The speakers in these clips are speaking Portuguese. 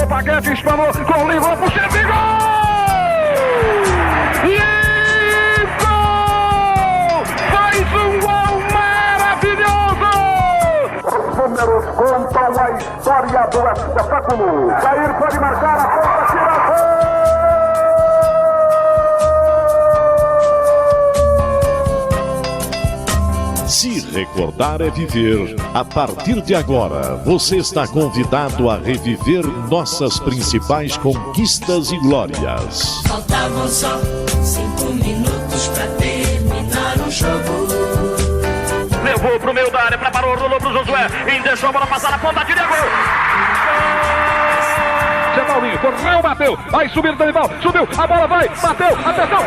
Paquete, espanou, com livrou, puxa, de gol! E gol! Faz um gol maravilhoso! Os números contam a história do espetáculo. Jair pode marcar, a ponta, tira gol! Se recordar é viver. A partir de agora, você está convidado a reviver nossas principais conquistas e glórias. Faltavam só 5 minutos pra terminar o jogo. Levou pro meio da área, preparou, rolou pro Josué. Deixou a bola passar na ponta, tira gol! Zé Paulinho, correu, bateu. Vai subir o Danival, subiu, a bola vai, bateu, atenção, gol!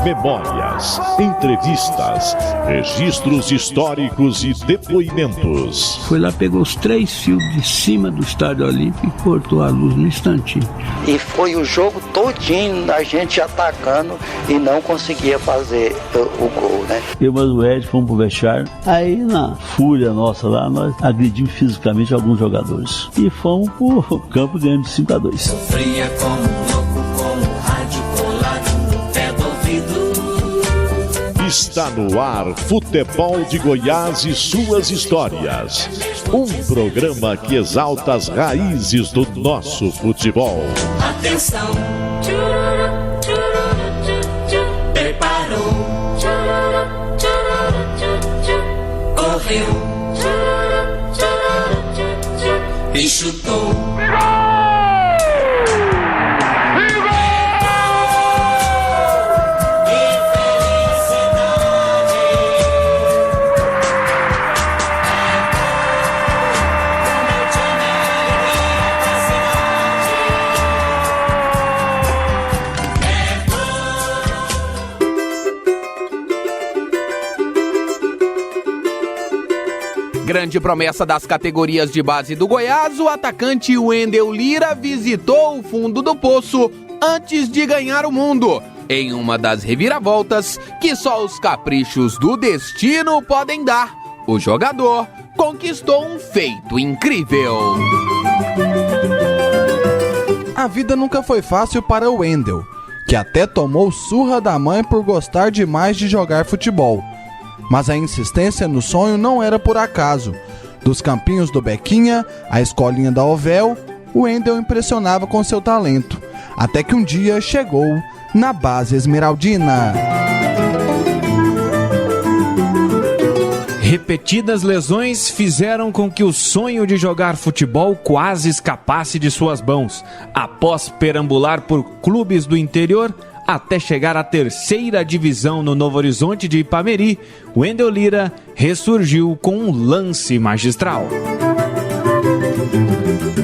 Memórias, entrevistas, registros históricos e depoimentos. Foi lá, pegou os 3 fios de cima do Estádio Olímpico e cortou a luz no instantinho. E foi o jogo todinho a gente atacando e não conseguia fazer o gol, né? Eu e o Ed fomos pro vestiário. Aí, na fúria nossa lá, nós agredimos fisicamente alguns jogadores. E fomos pro campo ganhando de 5-2. Sofria como louco, com o rádio colado no pé do ouvido. Está no ar Futebol de Goiás e suas histórias. Um programa que exalta as raízes do nosso futebol. Atenção! Preparou! Correu! E chutou! Grande promessa das categorias de base do Goiás, o atacante Wendel Lira visitou o fundo do poço antes de ganhar o mundo, em uma das reviravoltas que só os caprichos do destino podem dar. O jogador conquistou um feito incrível. A vida nunca foi fácil para o Wendel, que até tomou surra da mãe por gostar demais de jogar futebol. Mas a insistência no sonho não era por acaso. Dos campinhos do Bequinha, à escolinha da Ovel, o Wendel impressionava com seu talento, até que um dia chegou na base esmeraldina. Repetidas lesões fizeram com que o sonho de jogar futebol quase escapasse de suas mãos. Após perambular por clubes do interior, até chegar à 3ª divisão no Novo Horizonte de Ipameri, Wendel Lira ressurgiu com um lance magistral.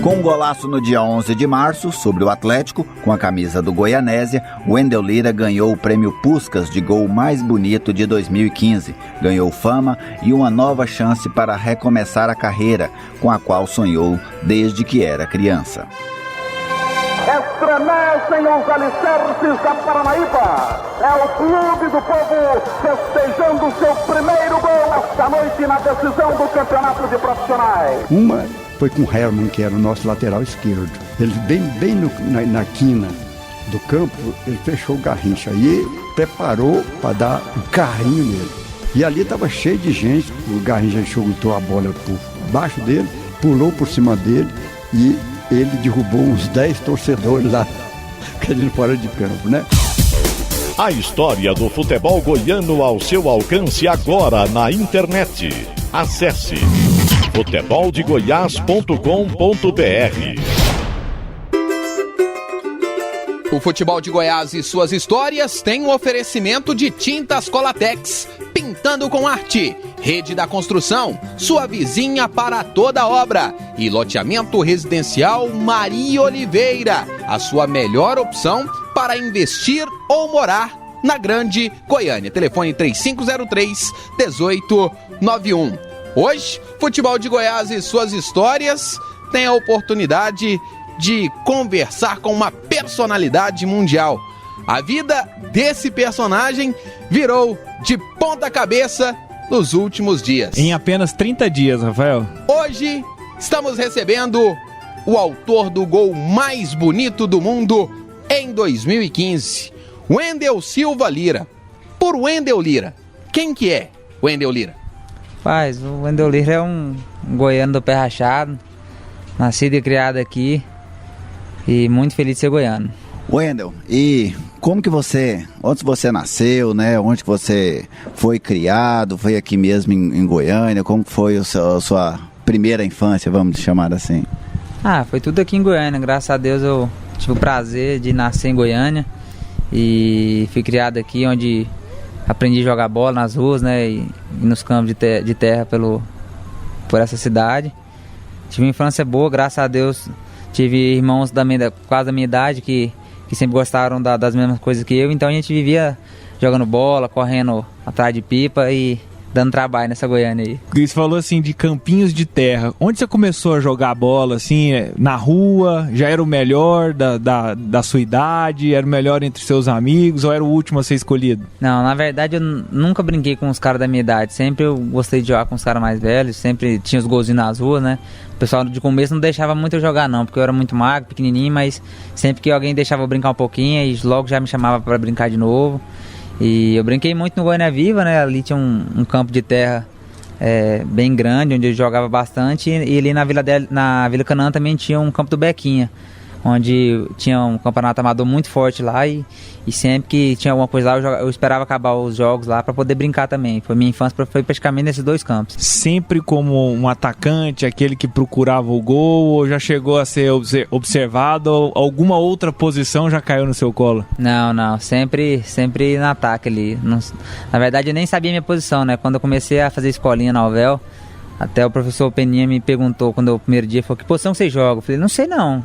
Com um golaço no dia 11 de março, sobre o Atlético, com a camisa do Goianésia, Wendel Lira ganhou o prêmio Puskás de gol mais bonito de 2015. Ganhou fama e uma nova chance para recomeçar a carreira, com a qual sonhou desde que era criança. Estremecem os alicerces da Paranaíba. É o Clube do Povo festejando seu primeiro gol esta noite na decisão do campeonato de profissionais. Uma foi com o Herman, que era o nosso lateral esquerdo. Ele bem na quina do campo, ele fechou o Garrincha e preparou para dar um carrinho nele. E ali estava cheio de gente, o Garrincha chutou a bola por baixo dele, pulou por cima dele e ele derrubou uns 10 torcedores lá, querendo fora de campo, né? A história do futebol goiano ao seu alcance agora na internet. Acesse futeboldegoias.com.br. O Futebol de Goiás e suas histórias tem um oferecimento de Tintas Colatex, pintando com arte. Rede da Construção, sua vizinha para toda obra. E loteamento residencial Maria Oliveira, a sua melhor opção para investir ou morar na Grande Goiânia. Telefone 3503-1891. Hoje, Futebol de Goiás e suas histórias tem a oportunidade de conversar com uma personalidade mundial. A vida desse personagem virou de ponta cabeça nos últimos dias. Em apenas 30 dias, Rafael. Hoje estamos recebendo o autor do gol mais bonito do mundo em 2015, Wendel Silva Lira. Por Wendel Lira, quem que é Wendel Lira? O Wendel Lira é um goiano do pé rachado, nascido e criado aqui e muito feliz de ser goiano. Wendel, e como que onde você nasceu, né? Onde que você foi criado? Foi aqui mesmo em Goiânia? Como foi a sua primeira infância, vamos chamar assim? Foi tudo aqui em Goiânia. Graças a Deus eu tive o prazer de nascer em Goiânia e fui criado aqui, onde aprendi a jogar bola nas ruas, né? E nos campos de terra por essa cidade. Tive uma infância boa, graças a Deus. Tive irmãos quase da minha idade que sempre gostaram das mesmas coisas que eu, então a gente vivia jogando bola, correndo atrás de pipa e dando trabalho nessa Goiânia aí. Você falou assim de campinhos de terra. Onde você começou a jogar bola, assim, na rua? Já era o melhor da sua idade? Era o melhor entre seus amigos? Ou era o último a ser escolhido? Não, na verdade eu nunca brinquei com os caras da minha idade. Sempre eu gostei de jogar com os caras mais velhos. Sempre tinha os golzinhos nas ruas, né? O pessoal de começo não deixava muito eu jogar não, porque eu era muito magro, pequenininho, mas sempre que alguém deixava eu brincar um pouquinho, e logo já me chamava para brincar de novo. E eu brinquei muito no Goiânia Viva, né? Ali tinha um campo de terra bem grande, onde eu jogava bastante. E ali na Vila Canaã também tinha um campo do Bequinha, onde tinha um campeonato amador muito forte lá. E sempre que tinha alguma coisa lá, eu esperava acabar os jogos lá para poder brincar também. Minha infância foi praticamente nesses dois campos. Sempre como um atacante, aquele que procurava o gol, ou já chegou a ser observado, ou alguma outra posição já caiu no seu colo? Não, sempre no ataque ali. Na verdade eu nem sabia a minha posição, né? Quando eu comecei a fazer escolinha na UVEL, até o professor Peninha me perguntou, quando o primeiro dia, falou: que posição você joga? Eu falei: não sei não.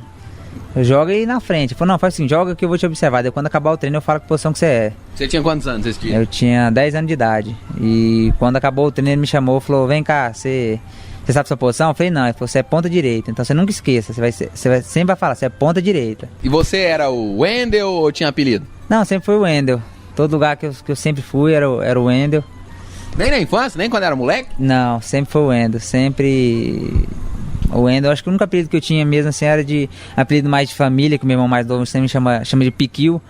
Joga aí na frente. Ele falou: não, faz assim, joga que eu vou te observar. Daí quando acabar o treino eu falo que posição que você é. Você tinha quantos anos esse dia? Eu tinha 10 anos de idade. E quando acabou o treino ele me chamou e falou: vem cá, você sabe sua posição? Eu falei: não. Ele falou: você é ponta direita. Então você nunca esqueça, sempre vai falar, você é ponta direita. E você era o Wendel ou tinha apelido? Não, sempre foi o Wendel. Todo lugar que eu sempre fui era o Wendel. Nem na infância, nem quando era moleque? Não, sempre foi o Wendel. Sempre... O Wendel, acho que o único apelido que eu tinha mesmo assim era de apelido mais de família, que o meu irmão mais novo sempre me chama de Piquil.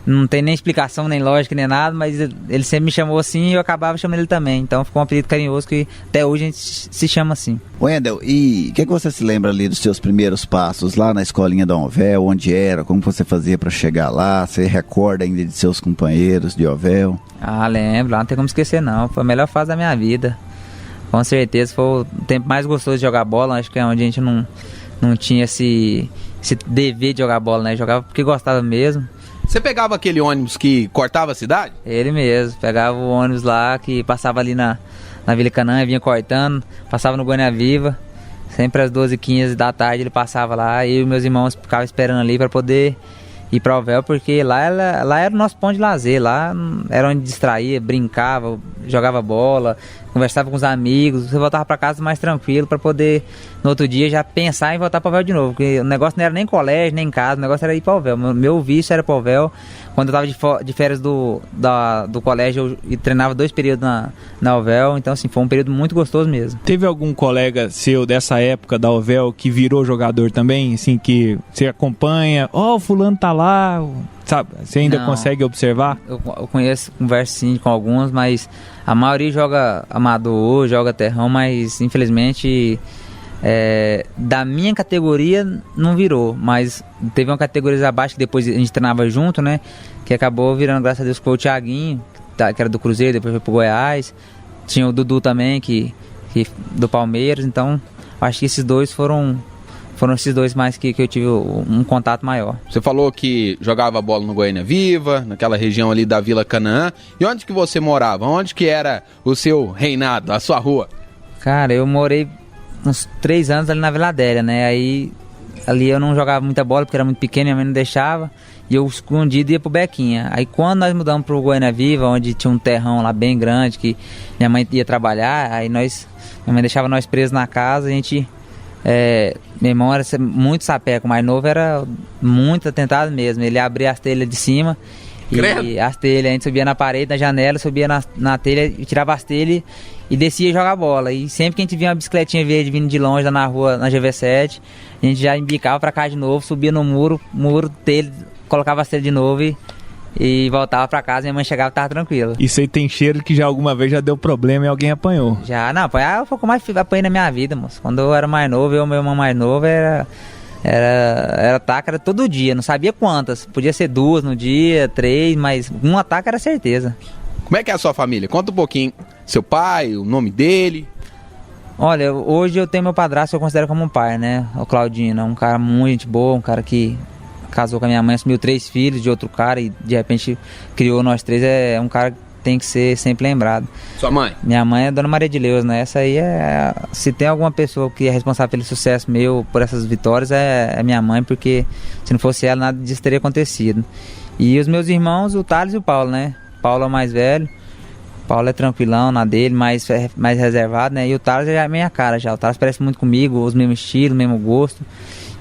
Não tem nem explicação, nem lógica, nem nada, mas ele sempre me chamou assim e eu acabava chamando ele também. Então ficou um apelido carinhoso que até hoje a gente se chama assim. Wendel, e o que você se lembra ali dos seus primeiros passos lá na escolinha da UVEL? Onde era? Como você fazia para chegar lá? Você recorda ainda de seus companheiros de UVEL? Lembro, lá não tem como esquecer não. Foi a melhor fase da minha vida. Com certeza foi o tempo mais gostoso de jogar bola. Acho que é onde a gente não tinha esse dever de jogar bola, né? Jogava porque gostava mesmo. Você pegava aquele ônibus que cortava a cidade? Ele mesmo, pegava o ônibus lá que passava ali na Vila Canaã, vinha cortando, passava no Goiânia Viva. Sempre às 12h15 da tarde ele passava lá e eu e meus irmãos ficavam esperando ali para poder ir para o UVEL, porque lá era o nosso ponto de lazer. Lá era onde distraía, brincava, jogava bola, conversava com os amigos. Você voltava para casa mais tranquilo para poder no outro dia já pensar em voltar para o UVEL de novo, porque o negócio não era nem colégio, nem casa, o negócio era ir para o UVEL. Meu vício era para o UVEL. Quando eu estava de férias do colégio, eu treinava 2 períodos na UVEL, então assim, foi um período muito gostoso mesmo. Teve algum colega seu dessa época da UVEL que virou jogador também, assim, que você acompanha, o fulano tá lá, sabe? Você ainda consegue observar? Eu converso sim com alguns, mas a maioria joga amador, joga terrão, mas infelizmente da minha categoria não virou, mas teve uma categoria abaixo que depois a gente treinava junto, né? Que acabou virando, graças a Deus, foi o Thiaguinho, que era do Cruzeiro, depois foi pro Goiás. Tinha o Dudu também, que do Palmeiras. Então acho que esses dois foram esses dois mais que eu tive um contato maior. Você falou que jogava bola no Goiânia Viva, naquela região ali da Vila Canaã. E onde que você morava? Onde que era o seu reinado, a sua rua? Cara, eu morei uns 3 anos ali na Vila Adélia, né? Aí ali eu não jogava muita bola porque era muito pequeno, minha mãe não deixava. E eu escondido ia pro Bequinha. Aí quando nós mudamos pro Goiânia Viva, onde tinha um terrão lá bem grande, que minha mãe ia trabalhar, aí minha mãe deixava nós presos na casa, a gente... meu irmão era muito sapeco, mais novo era muito atentado mesmo. Ele abria as telhas de cima, E as telhas, a gente subia na parede, na janela, subia na telha, tirava as telhas e descia jogar bola. E sempre que a gente via uma bicicletinha verde vindo de longe lá na rua, na GV7, a gente já embicava pra cá de novo, subia no muro, telha, colocava as telhas de novo e voltava pra casa. Minha mãe chegava e tava tranquila. Isso aí tem cheiro que já alguma vez já deu problema e alguém apanhou. Já, não, apanhar foi o que eu mais apanhei na minha vida, moço. Quando eu era mais novo, meu irmão mais novo, era taca, era todo dia, não sabia quantas. Podia ser 2 no dia, 3, mas um ataque era certeza. Como é que é a sua família? Conta um pouquinho. Seu pai, o nome dele. Olha, hoje eu tenho meu padrasto que eu considero como um pai, né? O Claudino, um cara muito gente boa, um cara que casou com a minha mãe, assumiu 3 filhos de outro cara e de repente criou nós 3. É um cara que tem que ser sempre lembrado. Sua mãe? Minha mãe é Dona Maria de Leus, né? Essa aí se tem alguma pessoa que é responsável pelo sucesso meu, por essas vitórias, é minha mãe, porque se não fosse ela, nada disso teria acontecido. E os meus irmãos, o Thales e o Paulo, né? Paulo é o mais velho, Paulo é tranquilão na dele, mais reservado, né? E o Thales já é a minha cara já. O Thales parece muito comigo, os mesmos estilos, o mesmo gosto.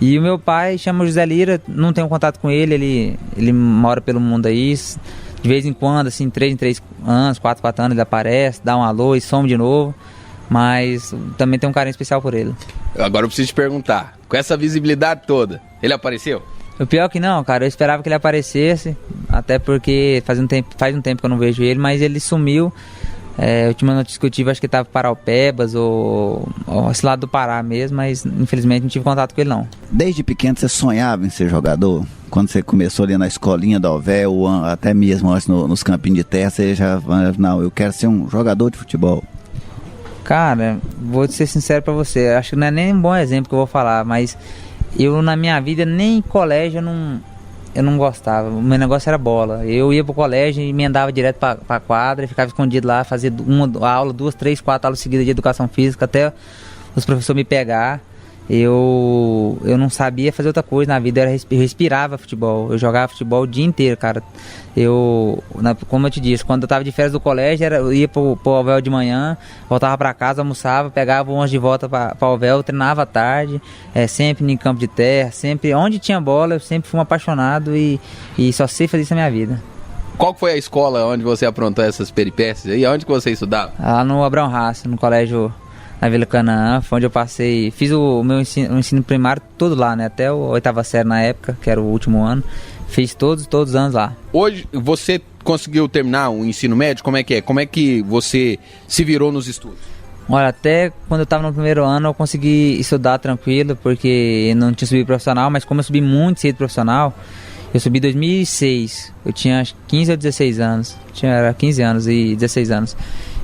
E o meu pai chama José Lira, não tenho contato com ele mora pelo mundo aí. De vez em quando, assim, 3 em 3 anos, 4 em 4 anos, ele aparece, dá um alô e some de novo. Mas também tem um carinho especial por ele. Agora eu preciso te perguntar, com essa visibilidade toda, ele apareceu? O pior que não, cara, eu esperava que ele aparecesse, até porque faz um tempo que eu não vejo ele, mas ele sumiu. A última notícia que eu tive, acho que ele estava para Paraupebas ou esse lado do Pará mesmo, mas infelizmente não tive contato com ele não. Desde pequeno você sonhava em ser jogador? Quando você começou ali na escolinha da Alvéo, ou até mesmo antes nos campinhos de terra, você já falava, não, eu quero ser um jogador de futebol? Cara, vou ser sincero pra você, acho que não é nem um bom exemplo que eu vou falar, mas eu na minha vida, nem em colégio eu não gostava, o meu negócio era bola. Eu ia pro colégio e emendava direto pra quadra, ficava escondido lá, fazia uma aula, 2, 3, 4 aulas seguidas de educação física, até os professores me pegar. Eu não sabia fazer outra coisa na vida, eu respirava futebol, eu jogava futebol o dia inteiro, cara. Como eu te disse, quando eu tava de férias do colégio, eu ia pro Alvéo de manhã, voltava pra casa, almoçava, pegava o ônibus de volta pra Alvéo, treinava à tarde, sempre em campo de terra, sempre, onde tinha bola, eu sempre fui um apaixonado e só sei fazer isso na minha vida. Qual foi a escola onde você aprontou essas peripécias e onde que você estudava? Lá no Abrão Haas, no colégio na Vila Canaã, foi onde eu passei, fiz o meu ensino primário todo lá, né, até a 8ª série na época, que era o último ano, fiz todos os anos lá. Hoje, você conseguiu terminar o ensino médio? Como é que é? Como é que você se virou nos estudos? Olha, até quando eu estava no primeiro ano eu consegui estudar tranquilo, porque eu não tinha subido profissional, mas como eu subi muito cedo profissional, eu subi em 2006, eu tinha 15 ou 16 anos, era 15 anos e 16 anos.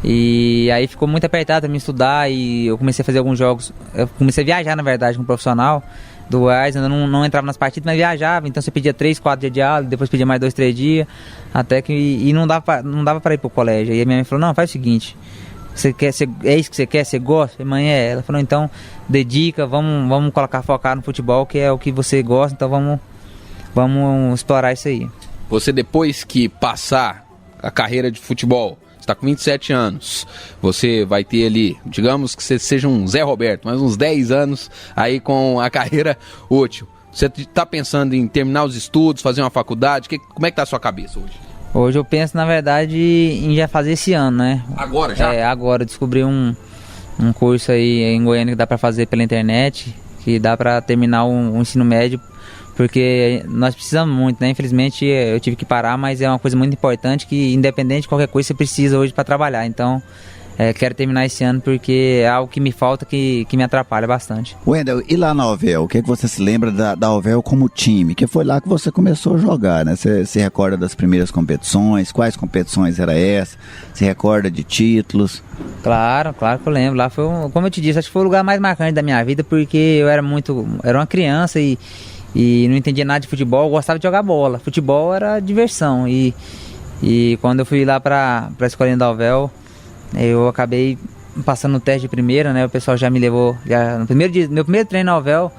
E aí ficou muito apertado pra mim estudar e eu comecei a fazer alguns jogos, eu comecei a viajar na verdade com um profissional do Goiás, ainda não entrava nas partidas, mas viajava, então você pedia 3, 4 dias de aula, depois pedia mais 2, 3 dias, até que e não dava pra ir pro colégio. E a minha mãe falou, não, faz o seguinte, é isso que você quer, você gosta? Mãe, ela falou, então dedica, vamos focar no futebol, que é o que você gosta, então vamos explorar isso aí. Você depois que passar a carreira de futebol, está com 27 anos, você vai ter ali, digamos que você seja um Zé Roberto, mais uns 10 anos aí com a carreira útil. Você está pensando em terminar os estudos, fazer uma faculdade? Como é que está a sua cabeça hoje? Hoje eu penso, na verdade, em já fazer esse ano, né? Agora já? Agora. Descobri um curso aí em Goiânia que dá para fazer pela internet, que dá para terminar um ensino médio, porque nós precisamos muito, né? Infelizmente eu tive que parar, mas é uma coisa muito importante que, independente de qualquer coisa, você precisa hoje para trabalhar. Então, quero terminar esse ano porque é algo que me falta, que me atrapalha bastante. Wendel, e lá na Alvéo, o que você se lembra da Alvéo como time? Que foi lá que você começou a jogar, né? Você se recorda das primeiras competições? Quais competições era essa? Se recorda de títulos? Claro que eu lembro. Lá foi, como eu te disse, acho que foi o lugar mais marcante da minha vida, porque eu era uma criança e não entendia nada de futebol, eu gostava de jogar bola. Futebol era diversão. E quando eu fui lá pra escolinha da Alvéo, eu acabei passando no teste de primeira, né? O pessoal já me levou, no primeiro dia, meu primeiro treino na Alvéo,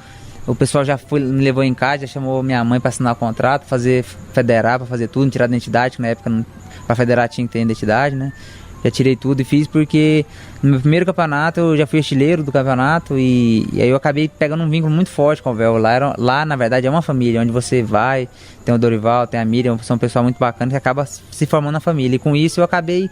o pessoal já me levou em casa, já chamou minha mãe para assinar o contrato, fazer federar, para fazer tudo, tirar a identidade, que na época para federar tinha que ter identidade, né? Já tirei tudo e fiz porque No meu primeiro campeonato eu já fui artilheiro do campeonato e aí eu acabei pegando um vínculo muito forte com o Véu. Lá na verdade é uma família, onde você vai, tem o Dorival, tem a Miriam, são um pessoal muito bacana que acaba se formando na família. E com isso eu acabei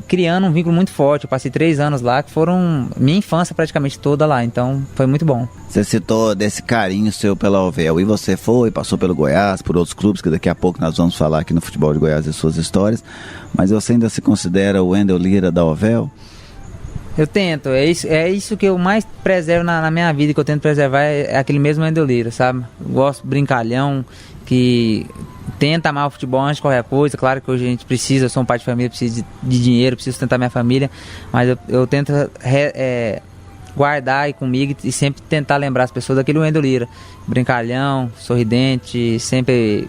criando um vínculo muito forte. Eu passei 3 anos lá, que foram minha infância praticamente toda lá, então foi muito bom. Você citou desse carinho seu pela Ovel, e você passou pelo Goiás, por outros clubes, que daqui a pouco nós vamos falar aqui no Futebol de Goiás e suas histórias, mas você ainda se considera o Wendel Lira da Ovel? Eu tento, é isso que eu mais preservo na minha vida, que eu tento preservar, é aquele mesmo Wendel Lira, sabe? Gosto brincalhão, que tenta amar o futebol antes de qualquer coisa. Claro que hoje a gente precisa, eu sou um pai de família, preciso de dinheiro, preciso sustentar minha família, mas eu tento guardar aí comigo e sempre tentar lembrar as pessoas daquele Wendel Lira, brincalhão, sorridente, sempre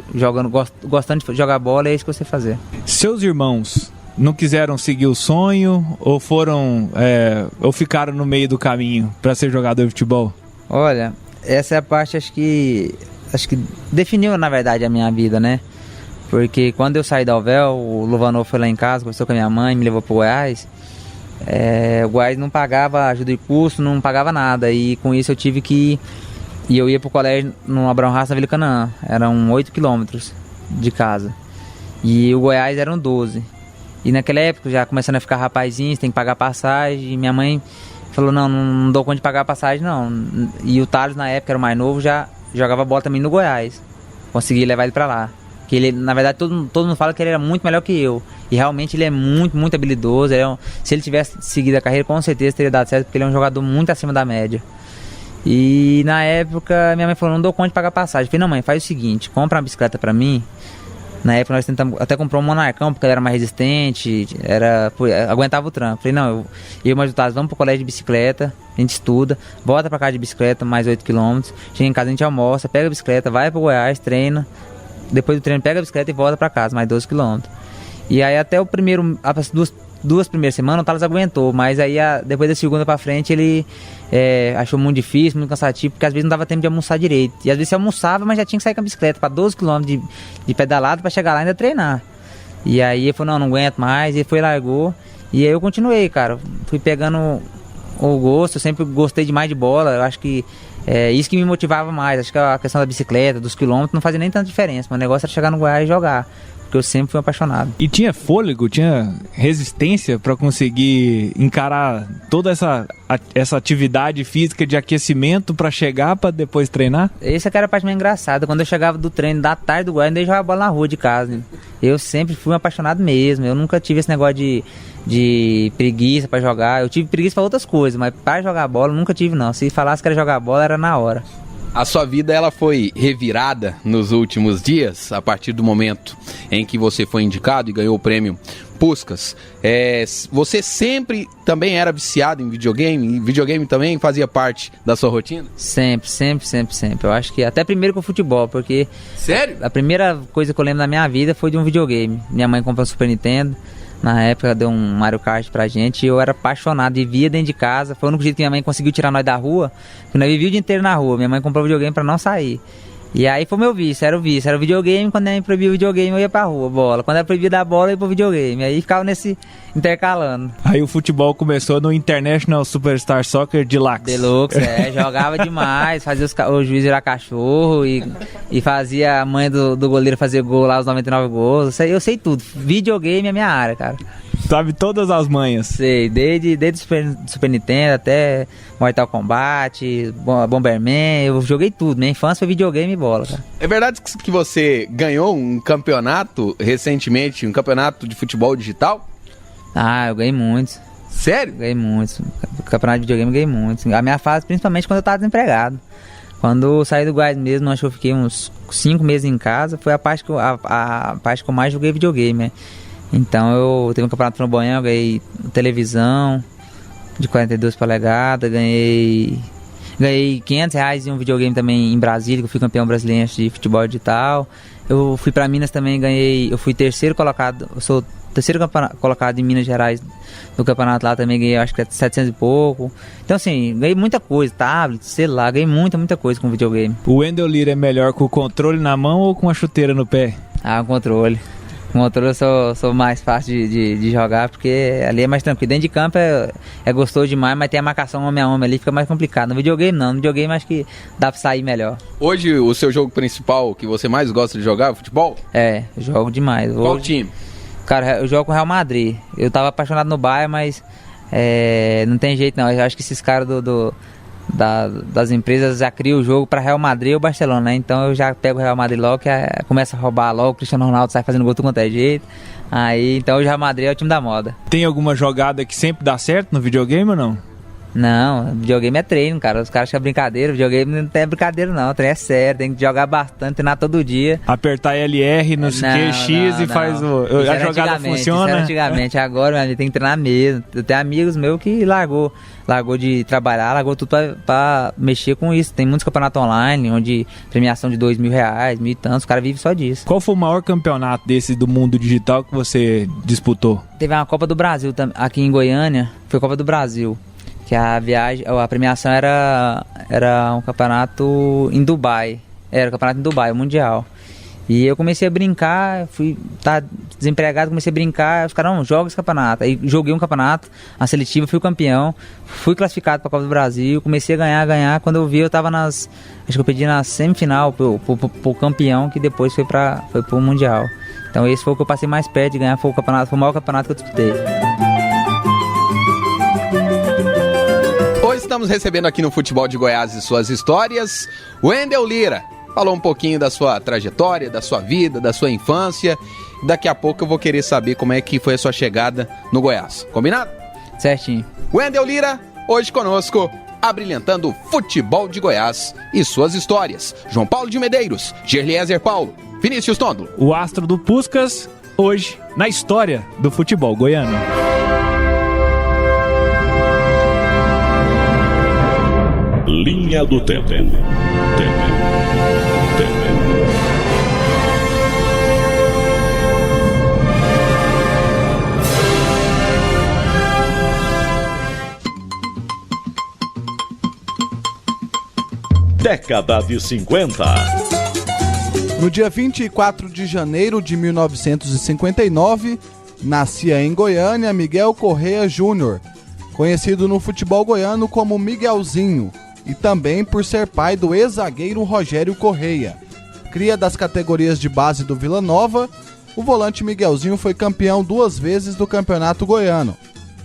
gostando de jogar bola, é isso que você fazer. Seus irmãos não quiseram seguir o sonho ou ou ficaram no meio do caminho para ser jogador de futebol? Olha, essa é a parte acho que definiu na verdade a minha vida, né? Porque quando eu saí da Ovel, o Luvanor foi lá em casa, conversou com a minha mãe, me levou pro Goiás. O Goiás não pagava ajuda de custo, não pagava nada, e com isso eu tive que e eu ia pro colégio no Abrão Haas na Vila Canaã, eram 8 quilômetros de casa, e o Goiás eram 12. E naquela época, já começando a ficar rapazinho, tem que pagar passagem. E minha mãe falou, não dou conta de pagar a passagem, não. E o Thales, na época, era o mais novo, já jogava bola também no Goiás. Consegui levar ele pra lá. Que ele, na verdade, todo mundo fala que ele era muito melhor que eu. E realmente ele é muito, muito habilidoso. Se ele tivesse seguido a carreira, com certeza teria dado certo, porque ele é um jogador muito acima da média. E na época, minha mãe falou, não dou conta de pagar a passagem. Eu falei, não, mãe, faz o seguinte, compra uma bicicleta pra mim. Na época nós tentamos até comprar um Monarcão, porque ele era mais resistente, aguentava o trampo. Falei, não, eu e o Thales vamos pro colégio de bicicleta, a gente estuda, volta pra casa de bicicleta, mais 8 km, chega em casa, a gente almoça, pega a bicicleta, vai pro Goiás, treina, depois do treino pega a bicicleta e volta pra casa, mais 12 km. E aí até as duas primeiras semanas o Thales aguentou, mas aí depois da segunda pra frente ele achou muito difícil, muito cansativo, porque às vezes não dava tempo de almoçar direito. E às vezes você almoçava, mas já tinha que sair com a bicicleta para 12 km de pedalada para chegar lá e ainda treinar. E aí ele falou, não aguento mais, e foi largou. E aí eu continuei, cara, fui pegando o gosto, eu sempre gostei demais de bola, eu acho que isso que me motivava mais. Acho que a questão da bicicleta, dos quilômetros, não fazia nem tanta diferença, mas o negócio era chegar no Goiás e jogar. Porque eu sempre fui apaixonado. E tinha fôlego, tinha resistência para conseguir encarar toda essa atividade física de aquecimento para chegar para depois treinar? Essa que era a parte mais engraçada. Quando eu chegava do treino da tarde do Goiás, eu jogava bola na rua de casa. Eu sempre fui um apaixonado mesmo. Eu nunca tive esse negócio de preguiça para jogar. Eu tive preguiça para outras coisas, mas para jogar bola eu nunca tive, não. Se falasse que era jogar bola, era na hora. A sua vida ela foi revirada nos últimos dias, a partir do momento em que você foi indicado e ganhou o prêmio Puskás. Você sempre também era viciado em videogame? E videogame também fazia parte da sua rotina? Sempre. Eu acho que até primeiro com o futebol, porque... Sério? A primeira coisa que eu lembro da minha vida foi de um videogame. Minha mãe comprou um Super Nintendo. Na época deu um Mario Kart pra gente e eu era apaixonado, vivia dentro de casa. Foi o único jeito que minha mãe conseguiu tirar nós da rua, porque nós vivíamos o dia inteiro na rua. Minha mãe comprou videogame pra não sair. E aí foi meu vício, era o videogame. Quando ela me proibia o videogame, eu ia pra rua, bola. Quando ela proibia da bola, eu ia pro videogame. Aí ficava nesse intercalando. Aí o futebol começou no International Superstar Soccer Deluxe, jogava demais, fazia o juiz virar cachorro e fazia a mãe do goleiro fazer gol lá, os 99 gols. Eu sei tudo, videogame é minha área, cara. Sabe todas as manhas? Sei, desde Super Nintendo até Mortal Kombat, Bomberman, eu joguei tudo. Minha infância foi videogame e bola, cara. É verdade que você ganhou um campeonato recentemente, um campeonato de futebol digital? Ah, eu ganhei muitos. Sério? Ganhei muitos. O campeonato de videogame eu ganhei muitos. A minha fase, principalmente quando eu tava desempregado. Quando eu saí do Goiás mesmo, acho que eu fiquei uns 5 meses em casa, foi a parte que eu mais joguei videogame, né? Então eu teve um campeonato no Banhão, ganhei televisão de 42 polegadas, ganhei R$500 em um videogame também em Brasília, que eu fui campeão brasileiro de futebol digital. Eu fui pra Minas também, eu fui terceiro colocado, eu sou terceiro colocado em Minas Gerais no campeonato lá, também ganhei acho que 700 e pouco. Então assim, ganhei muita coisa, tablet, celular, ganhei muita coisa com videogame. O Wendel Lira é melhor com o controle na mão ou com a chuteira no pé? Ah, o controle. Com motor eu sou mais fácil de jogar, porque ali é mais tranquilo. Dentro de campo é gostoso demais, mas tem a marcação homem a homem ali, fica mais complicado. No videogame não, no videogame acho que dá pra sair melhor. Hoje o seu jogo principal que você mais gosta de jogar é futebol? É, eu jogo demais. Qual time? Cara, eu jogo com o Real Madrid. Eu tava apaixonado no Bayern, mas não tem jeito não. Eu acho que esses caras das empresas já criam o jogo para Real Madrid ou Barcelona, né? Então eu já pego o Real Madrid logo, que começa a roubar logo, o Cristiano Ronaldo sai fazendo gol tudo quanto é jeito. Aí, então o Real Madrid é o time da moda. Tem alguma jogada que sempre dá certo no videogame ou não? Não, videogame é treino, cara. Os caras acham brincadeira, videogame não tem brincadeira não, o treino é sério, tem que jogar bastante, treinar todo dia. Apertar LR no X e faz a jogada funciona? Isso era antigamente, agora mano, tem que treinar mesmo. Eu tenho amigos meus que largou de trabalhar, largou tudo pra mexer com isso. Tem muitos campeonatos online, onde premiação de R$2.000, R$1.000 e tantos, os caras vivem só disso. Qual foi o maior campeonato desse do mundo digital que você disputou? Teve uma Copa do Brasil aqui em Goiânia, foi a Copa do Brasil. Que a premiação era um campeonato em Dubai. Era um campeonato em Dubai, o Mundial. E eu comecei a brincar, desempregado, comecei a brincar. Os caras, não, joga esse campeonato. Aí joguei um campeonato, a seletiva, fui o campeão. Fui classificado para a Copa do Brasil, comecei a ganhar. Quando eu vi, eu tava acho que eu pedi na semifinal pro campeão, que depois foi pro Mundial. Então esse foi o que eu passei mais perto de ganhar, foi o maior campeonato que eu disputei. Hoje estamos recebendo aqui no Futebol de Goiás e suas histórias, o Wendel Lira. Falou um pouquinho da sua trajetória, da sua vida, da sua infância. Daqui a pouco eu vou querer saber como é que foi a sua chegada no Goiás. Combinado? Certinho. Wendel Lira, hoje conosco, abrilhantando o Futebol de Goiás e suas histórias. João Paulo de Medeiros, Gerliezer Paulo, Vinícius Tondo. O astro do Puskas, hoje, na história do futebol goiano. Linha do Tempo. Década de 50. No dia 24 de janeiro de 1959, nascia em Goiânia Miguel Correia Júnior, conhecido no futebol goiano como Miguelzinho, e também por ser pai do ex-zagueiro Rogério Correia. Cria das categorias de base do Vila Nova, o volante Miguelzinho foi campeão 2 vezes do Campeonato Goiano,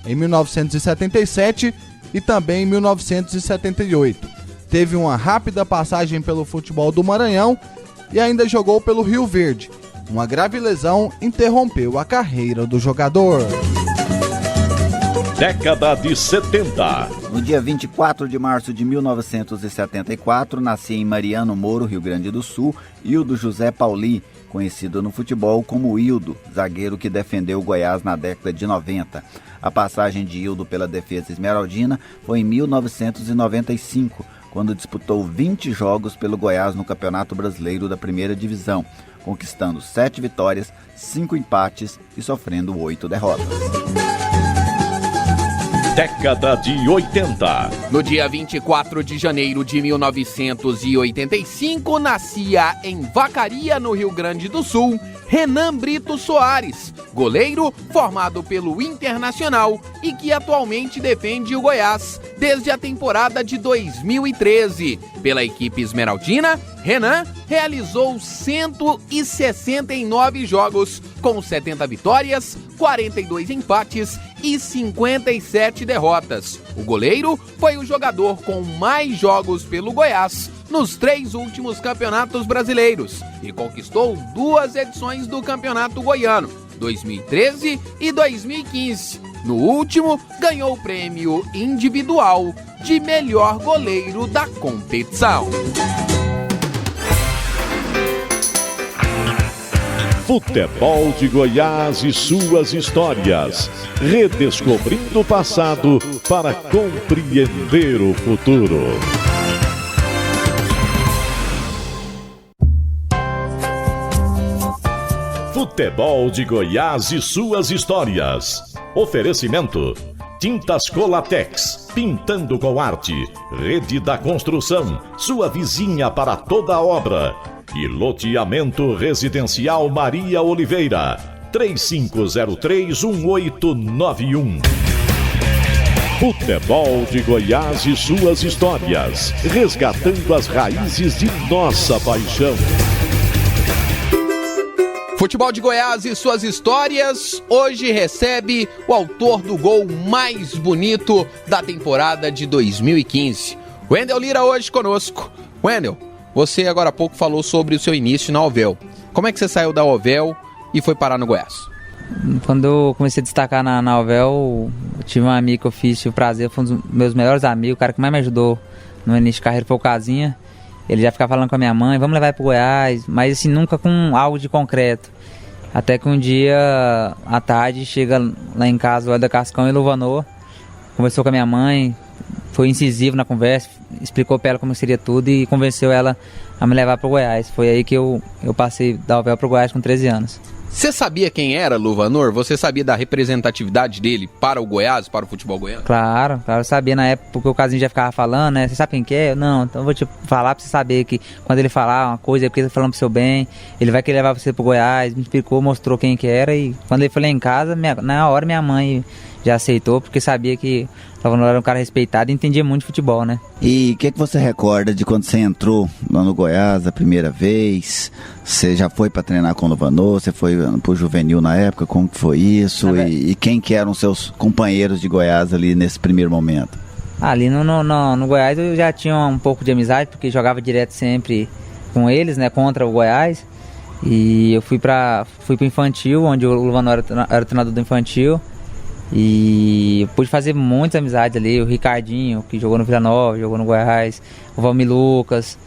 em 1977 e também em 1978. Teve uma rápida passagem pelo futebol do Maranhão e ainda jogou pelo Rio Verde. Uma grave lesão interrompeu a carreira do jogador. Década de 70. No dia 24 de março de 1974, nascia em Mariano Moro, Rio Grande do Sul, Hildo José Pauli, conhecido no futebol como Hildo, zagueiro que defendeu o Goiás na década de 90. A passagem de Hildo pela defesa esmeraldina foi em 1995, quando disputou 20 jogos pelo Goiás no Campeonato Brasileiro da Primeira Divisão, conquistando 7 vitórias, 5 empates e sofrendo 8 derrotas. Década de 80. No dia 24 de janeiro de 1985, nascia em Vacaria, no Rio Grande do Sul, Renan Brito Soares, goleiro formado pelo Internacional e que atualmente defende o Goiás desde a temporada de 2013. Pela equipe esmeraldina, Renan realizou 169 jogos, com 70 vitórias, 42 empates e 57 derrotas. O goleiro foi o jogador com mais jogos pelo Goiás nos 3 últimos campeonatos brasileiros e conquistou 2 edições do Campeonato Goiano, 2013 e 2015. No último, ganhou o prêmio individual de melhor goleiro da competição. Futebol de Goiás e suas histórias. Redescobrindo o passado para compreender o futuro. Futebol de Goiás e suas histórias. Oferecimento: Tintas Colatex, pintando com arte. Rede da Construção, sua vizinha para toda obra. E loteamento residencial Maria Oliveira. 3503-1891. Futebol de Goiás e suas histórias, resgatando as raízes de nossa paixão. Futebol de Goiás e suas histórias hoje recebe o autor do gol mais bonito da temporada de 2015. Wendel Lira hoje conosco. Wendel, você agora há pouco falou sobre o seu início na Ovel. Como é que você saiu da Ovel e foi parar no Goiás? Quando eu comecei a destacar na Ovel, eu tive um amigo que eu tive o prazer, foi um dos meus melhores amigos, o cara que mais me ajudou no início de carreira foi o Casinha. Ele já ficava falando com a minha mãe, vamos levar pro Goiás, mas assim, nunca com algo de concreto. Até que um dia, à tarde, chega lá em casa o Helder Cascão e Luvanor, conversou com a minha mãe, foi incisivo na conversa, explicou pra ela como seria tudo e convenceu ela a me levar pro Goiás. Foi aí que eu passei da Ovel pro Goiás com 13 anos. Você sabia quem era Luvanor? Você sabia da representatividade dele para o Goiás, para o futebol goiano? Claro, eu sabia na época, porque o Casinho já ficava falando, né? Você sabe quem que é? Não, então eu vou te falar pra você saber que quando ele falar uma coisa é porque ele tá falando pro seu bem, ele vai querer levar você pro Goiás, me explicou, mostrou quem que era e quando ele foi lá em casa, na hora minha mãe já aceitou, porque sabia que o Luvanor era um cara respeitado e entendia muito de futebol, né? E o que você recorda de quando você entrou lá no Goiás a primeira vez? Você já foi para treinar com o Luvanor? Você foi pro juvenil na época? Como que foi isso? E quem que eram seus companheiros de Goiás ali nesse primeiro momento? Ali no Goiás eu já tinha um pouco de amizade, porque jogava direto sempre com eles, né? Contra o Goiás. E eu fui pro infantil, onde o Luvanor era o treinador do infantil. E eu pude fazer muitas amizades ali, o Ricardinho, que jogou no Vila Nova, jogou no Goiás, o Valmir Lucas,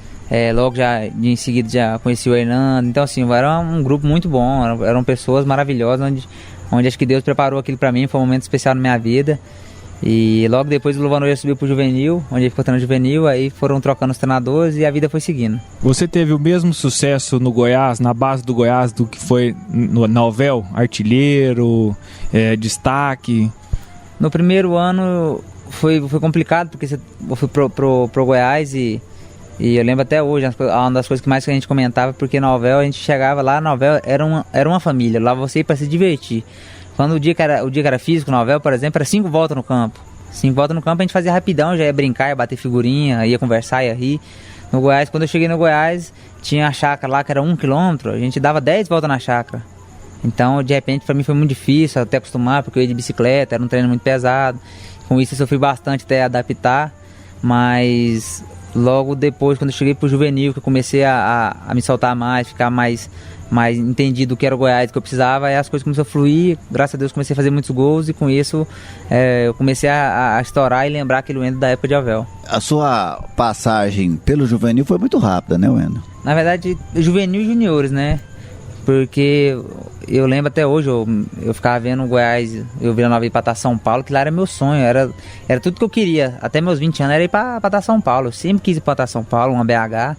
logo já em seguida já conheci o Hernando. Então assim, era um grupo muito bom, eram pessoas maravilhosas, onde acho que Deus preparou aquilo pra mim, foi um momento especial na minha vida. E logo depois o Luvanor já subiu pro juvenil, onde ele ficou treinando juvenil, aí foram trocando os treinadores e a vida foi seguindo. Você teve o mesmo sucesso no Goiás, na base do Goiás, do que foi na Ovel? Artilheiro, destaque? No primeiro ano foi complicado, porque eu fui pro Goiás e eu lembro até hoje, uma das coisas que mais que a gente comentava, porque na Ovel a gente chegava lá, na Ovel era uma família, lá você ia pra se divertir. Quando o dia que era físico na Ovel, por exemplo, era 5 voltas no campo. 5 voltas no campo a gente fazia rapidão, já ia brincar, ia bater figurinha, ia conversar, ia rir. No Goiás, quando eu cheguei no Goiás, tinha a chácara lá que era 1 quilômetro, a gente dava 10 voltas na chácara. Então, de repente, pra mim foi muito difícil até acostumar, porque eu ia de bicicleta, era um treino muito pesado. Com isso eu sofri bastante até adaptar, mas logo depois, quando eu cheguei pro juvenil, que eu comecei a me soltar mais, ficar mais entendido do que era o Goiás, do que eu precisava, aí as coisas começaram a fluir, graças a Deus comecei a fazer muitos gols e com isso eu comecei a estourar e lembrar aquele Wendel da época de Ovel. A sua passagem pelo juvenil foi muito rápida, né, Wendel? Na verdade, juvenil e juniores, né? Porque eu lembro até hoje, eu ficava vendo o Goiás, eu Vila Nova ir pra estar São Paulo, que lá era meu sonho, era tudo que eu queria, até meus 20 anos era ir pra estar São Paulo, eu sempre quis ir pra estar São Paulo, uma BH.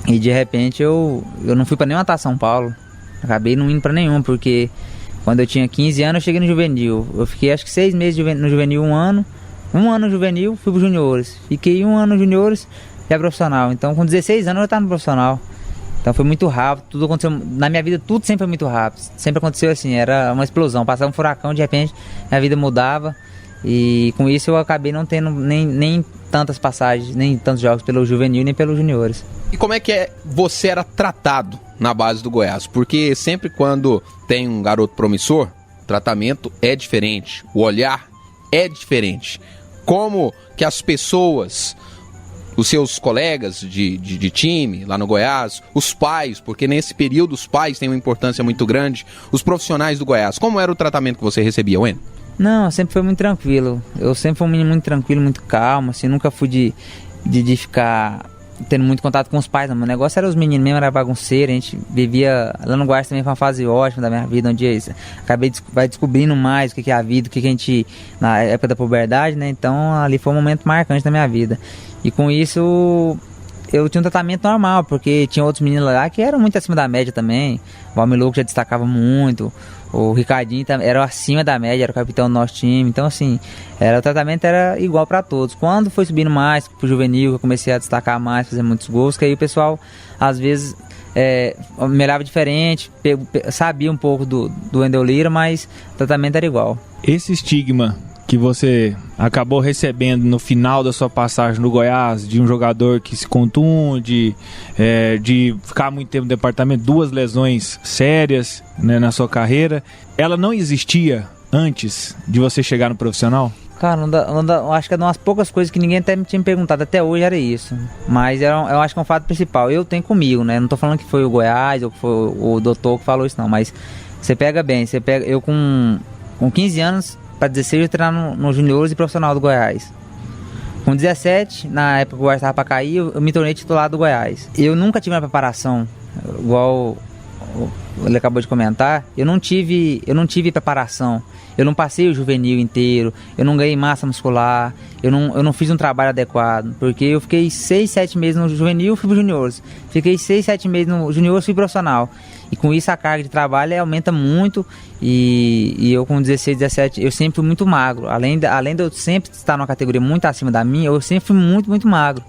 E de repente eu não fui pra nenhuma Taça São Paulo. Acabei não indo pra nenhum, porque quando eu tinha 15 anos eu cheguei no juvenil. Eu fiquei acho que 6 meses no juvenil, 1 ano. 1 ano no juvenil, fui pro juniores. Fiquei 1 ano no juniores e é profissional. Então com 16 anos eu tava no profissional. Então foi muito rápido, tudo aconteceu. Na minha vida tudo sempre foi muito rápido. Sempre aconteceu assim, era uma explosão. Passava um furacão, de repente minha vida mudava. E com isso eu acabei não tendo nem tantas passagens, nem tantos jogos pelo juvenil, nem pelos juniores. E como é que você era tratado na base do Goiás? Porque sempre quando tem um garoto promissor, o tratamento é diferente, o olhar é diferente. Como que as pessoas, os seus colegas de time lá no Goiás, os pais, porque nesse período os pais têm uma importância muito grande, os profissionais do Goiás, como era o tratamento que você recebia, Wendel? Não, sempre foi muito tranquilo. Eu sempre fui um menino muito tranquilo, muito calmo, assim, nunca fui de ficar tendo muito contato com os pais, não. Meu negócio era os meninos mesmo, era bagunceiro, a gente vivia lá no Goiás também, foi uma fase ótima da minha vida, onde acabei descobrindo mais o que é a vida, o que a gente, na época da puberdade, né, então ali foi um momento marcante da minha vida, e com isso eu tinha um tratamento normal, porque tinha outros meninos lá que eram muito acima da média também, o Valmir Lucas já destacava muito, o Ricardinho era acima da média, era o capitão do nosso time, então assim, o tratamento era igual para todos. Quando foi subindo mais pro juvenil, eu comecei a destacar mais, fazer muitos gols, que aí o pessoal às vezes me olhava diferente, sabia um pouco do Wendel Lira, mas o tratamento era igual. Esse estigma que você acabou recebendo no final da sua passagem no Goiás, de um jogador que se contunde, de ficar muito tempo no departamento, 2 lesões sérias, né, na sua carreira, ela não existia antes de você chegar no profissional? Cara, acho que é uma das poucas coisas que ninguém até me tinha perguntado até hoje era isso. Mas eu acho que é um fato principal. Eu tenho comigo, né? Não tô falando que foi o Goiás ou que foi o doutor que falou isso, não. Mas você pega bem. Eu com 15 anos para 16 eu treinar no juniores e profissional do Goiás. Com 17, na época que o Goiás estava para cair, eu me tornei titular do Goiás. Eu nunca tive uma preparação, igual ele acabou de comentar, eu não tive preparação. Eu não passei o juvenil inteiro, eu não ganhei massa muscular, eu não fiz um trabalho adequado, porque eu fiquei 6, 7 meses no juvenil e fui pro juniores. Fiquei 6, 7 meses no juniores e fui profissional. E com isso a carga de trabalho aumenta muito e eu com 16, 17, eu sempre fui muito magro. Além de eu sempre estar numa categoria muito acima da minha, eu sempre fui muito, muito magro.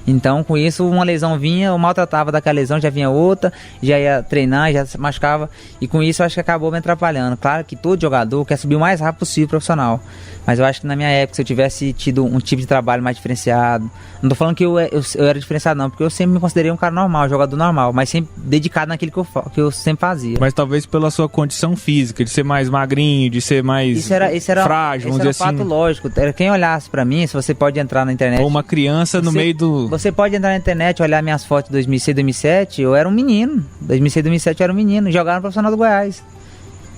Então, com isso, uma lesão vinha, eu maltratava daquela lesão, já vinha outra, já ia treinar, já se machucava. E com isso, eu acho que acabou me atrapalhando. Claro que todo jogador quer subir o mais rápido possível profissional. Mas eu acho que na minha época, se eu tivesse tido um tipo de trabalho mais diferenciado... Não tô falando que eu era diferenciado não, porque eu sempre me considerei um cara normal, jogador normal. Mas sempre dedicado naquilo que eu sempre fazia. Mas talvez pela sua condição física, de ser mais magrinho, de ser mais frágil, vamos dizer assim. Isso era um fato lógico. Quem olhasse pra mim, se você pode entrar na internet... Ou uma criança no meio do... Você pode entrar na internet e olhar minhas fotos de 2006, 2007, eu era um menino. 2006, 2007 eu era um menino, jogava no profissional do Goiás.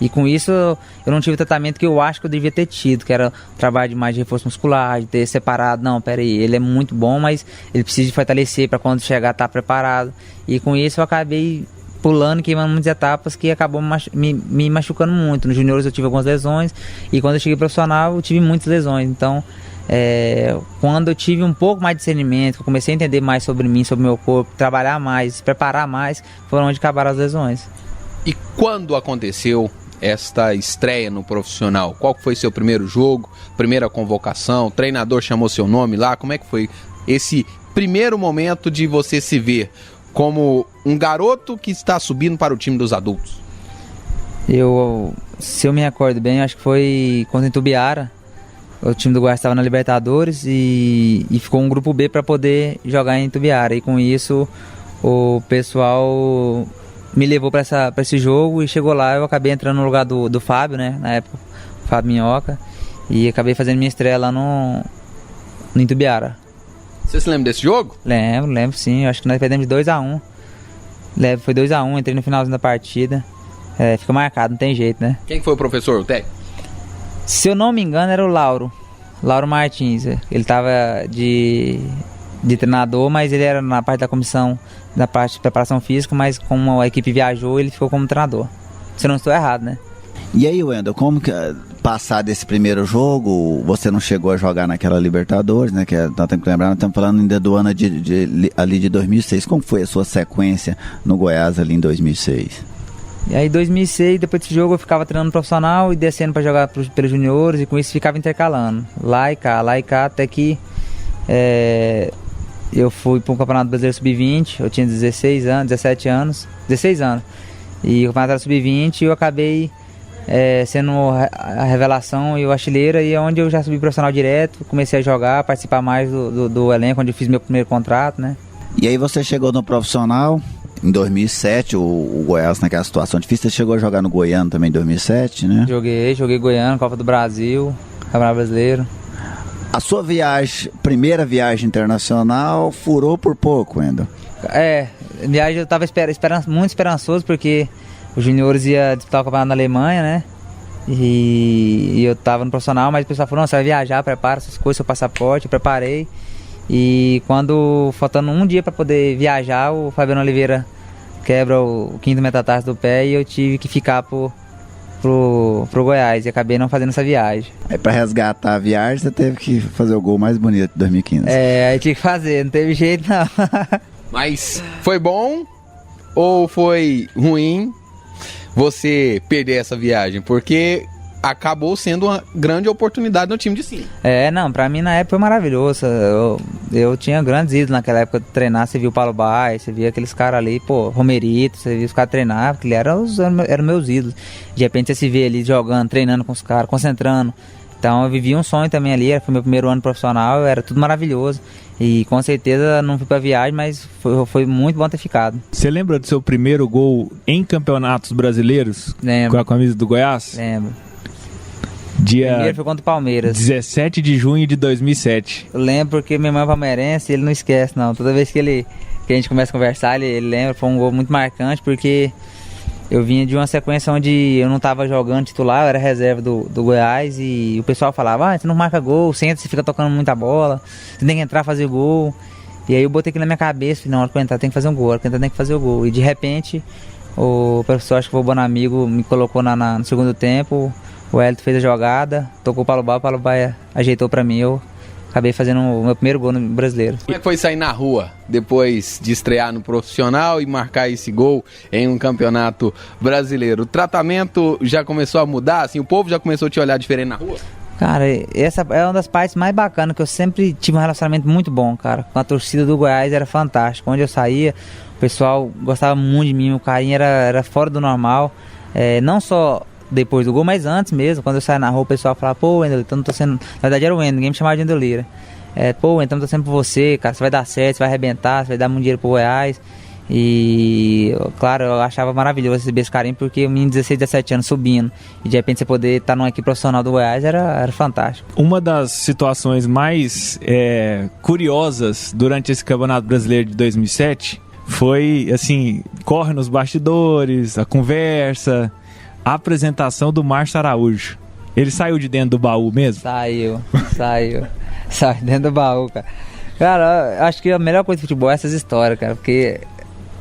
E com isso eu não tive o tratamento que eu acho que eu devia ter tido, que era o trabalho de mais de reforço muscular, de ter separado. Não, peraí, ele é muito bom, mas ele precisa de fortalecer para quando chegar estar preparado. E com isso eu acabei pulando, queimando muitas etapas que acabou me machucando muito. Nos juniores eu tive algumas lesões e quando eu cheguei profissional eu tive muitas lesões. Então... quando eu tive um pouco mais de discernimento, eu comecei a entender mais sobre mim, sobre o meu corpo, trabalhar mais, se preparar mais, foram onde acabaram as lesões. E quando aconteceu esta estreia no profissional? Qual foi seu primeiro jogo, primeira convocação? O treinador chamou seu nome lá? Como é que foi esse primeiro momento de você se ver como um garoto que está subindo para o time dos adultos? Se eu me recordo bem, acho que foi contra o Itubiara. O time do Goiás estava na Libertadores e ficou um grupo B para poder jogar em Itubiara. E com isso o pessoal me levou para esse jogo e chegou lá, eu acabei entrando no lugar do Fábio, né? Na época, Fábio Minhoca. E acabei fazendo minha estreia lá no Itubiara. Você se lembra desse jogo? Lembro sim. Eu acho que nós perdemos de 2-1. Foi 2-1, entrei no finalzinho da partida. Fica marcado, não tem jeito, né? Quem foi o professor, o técnico? Se eu não me engano, era o Lauro Martins. Ele estava de treinador, mas ele era na parte da comissão, na parte de preparação física, mas como a equipe viajou, ele ficou como treinador. Se eu não estou errado, né? E aí, Wendel, como que passar desse primeiro jogo, você não chegou a jogar naquela Libertadores, né? Que nós temos que lembrar, nós estamos falando ainda do ano ali de 2006. Como foi a sua sequência no Goiás ali em 2006? E aí, em 2006, depois desse jogo, eu ficava treinando profissional e descendo para jogar pelos juniores, e com isso ficava intercalando, lá e cá, até que eu fui para um Campeonato Brasileiro Sub-20, eu tinha 16 anos. E o Campeonato Sub-20 eu acabei sendo a revelação e o artilheiro, e é onde eu já subi profissional direto, comecei a jogar, participar mais do elenco, onde eu fiz meu primeiro contrato, né? E aí você chegou no profissional... Em 2007, o Goiás naquela situação difícil, você chegou a jogar no Goiano também em 2007, né? Joguei Goiano, Copa do Brasil, Campeonato Brasileiro. A sua primeira viagem internacional, furou por pouco, Wendel. Viagem eu estava muito esperançoso, porque os juniores iam disputar o campeonato na Alemanha, né? E eu estava no profissional, mas o pessoal falou, não, você vai viajar, prepara essas coisas, seu passaporte, eu preparei. E faltando um dia para poder viajar, o Fabiano Oliveira quebra o quinto metatarso do pé e eu tive que ficar pro Goiás e acabei não fazendo essa viagem. Aí para resgatar a viagem você teve que fazer o gol mais bonito de 2015. Aí tinha que fazer, não teve jeito não. Mas foi bom ou foi ruim você perder essa viagem? Porque acabou sendo uma grande oportunidade no time de cima. Não, pra mim na época foi maravilhoso. Eu tinha grandes ídolos naquela época de treinar. Você viu o Paulo Baia, você via aqueles caras ali, Romerito, você via os caras treinar, porque eram meus ídolos. De repente você se vê ali jogando, treinando com os caras, concentrando. Então eu vivi um sonho também ali, foi meu primeiro ano profissional, era tudo maravilhoso. E com certeza não fui pra viagem, mas foi muito bom ter ficado. Você lembra do seu primeiro gol em campeonatos brasileiros? Lembro. Com a camisa do Goiás? Lembro. Primeiro foi contra o Palmeiras. 17 de junho de 2007. Eu lembro porque meu irmão é palmeirense e ele não esquece não. Toda vez que a gente começa a conversar, ele lembra. Foi um gol muito marcante porque eu vinha de uma sequência onde eu não estava jogando titular, eu era reserva do Goiás e o pessoal falava, você não marca gol, senta, você fica tocando muita bola, você tem que entrar e fazer gol. E aí eu botei aquilo na minha cabeça, falei, não, hora que eu entrar tem que fazer um gol, hora que eu entrar tem que fazer o gol. E de repente, o professor, acho que foi o Bonamigo, me colocou no segundo tempo, o Hélito fez a jogada, tocou para o Paulo Baia ajeitou para mim, eu acabei fazendo o meu primeiro gol no brasileiro. Como é que foi sair na rua depois de estrear no profissional e marcar esse gol em um campeonato brasileiro? O tratamento já começou a mudar? Assim, o povo já começou a te olhar diferente na rua? Cara, essa é uma das partes mais bacanas, que eu sempre tive um relacionamento muito bom, cara. Com a torcida do Goiás era fantástico. Onde eu saía, o pessoal gostava muito de mim, o carinho era fora do normal. Não só depois do gol, mas antes mesmo, quando eu saía na rua, o pessoal falava, Wendel, então não tô sendo... Na verdade era o Wendel, ninguém me chamava de Wendel Lira. Então tô sempre por você, cara, você vai dar certo, você vai arrebentar, você vai dar muito dinheiro pro Goiás. E, claro, eu achava maravilhoso receber esse carinho, porque o menino de 16, 17 anos subindo, e de repente você poder estar numa equipe profissional do Goiás era fantástico. Uma das situações mais curiosas durante esse Campeonato Brasileiro de 2007 foi, assim, corre nos bastidores, a conversa... A apresentação do Márcio Araújo. Ele saiu de dentro do baú mesmo? Saiu dentro do baú, cara. Cara, eu acho que a melhor coisa do futebol é essas histórias, cara, porque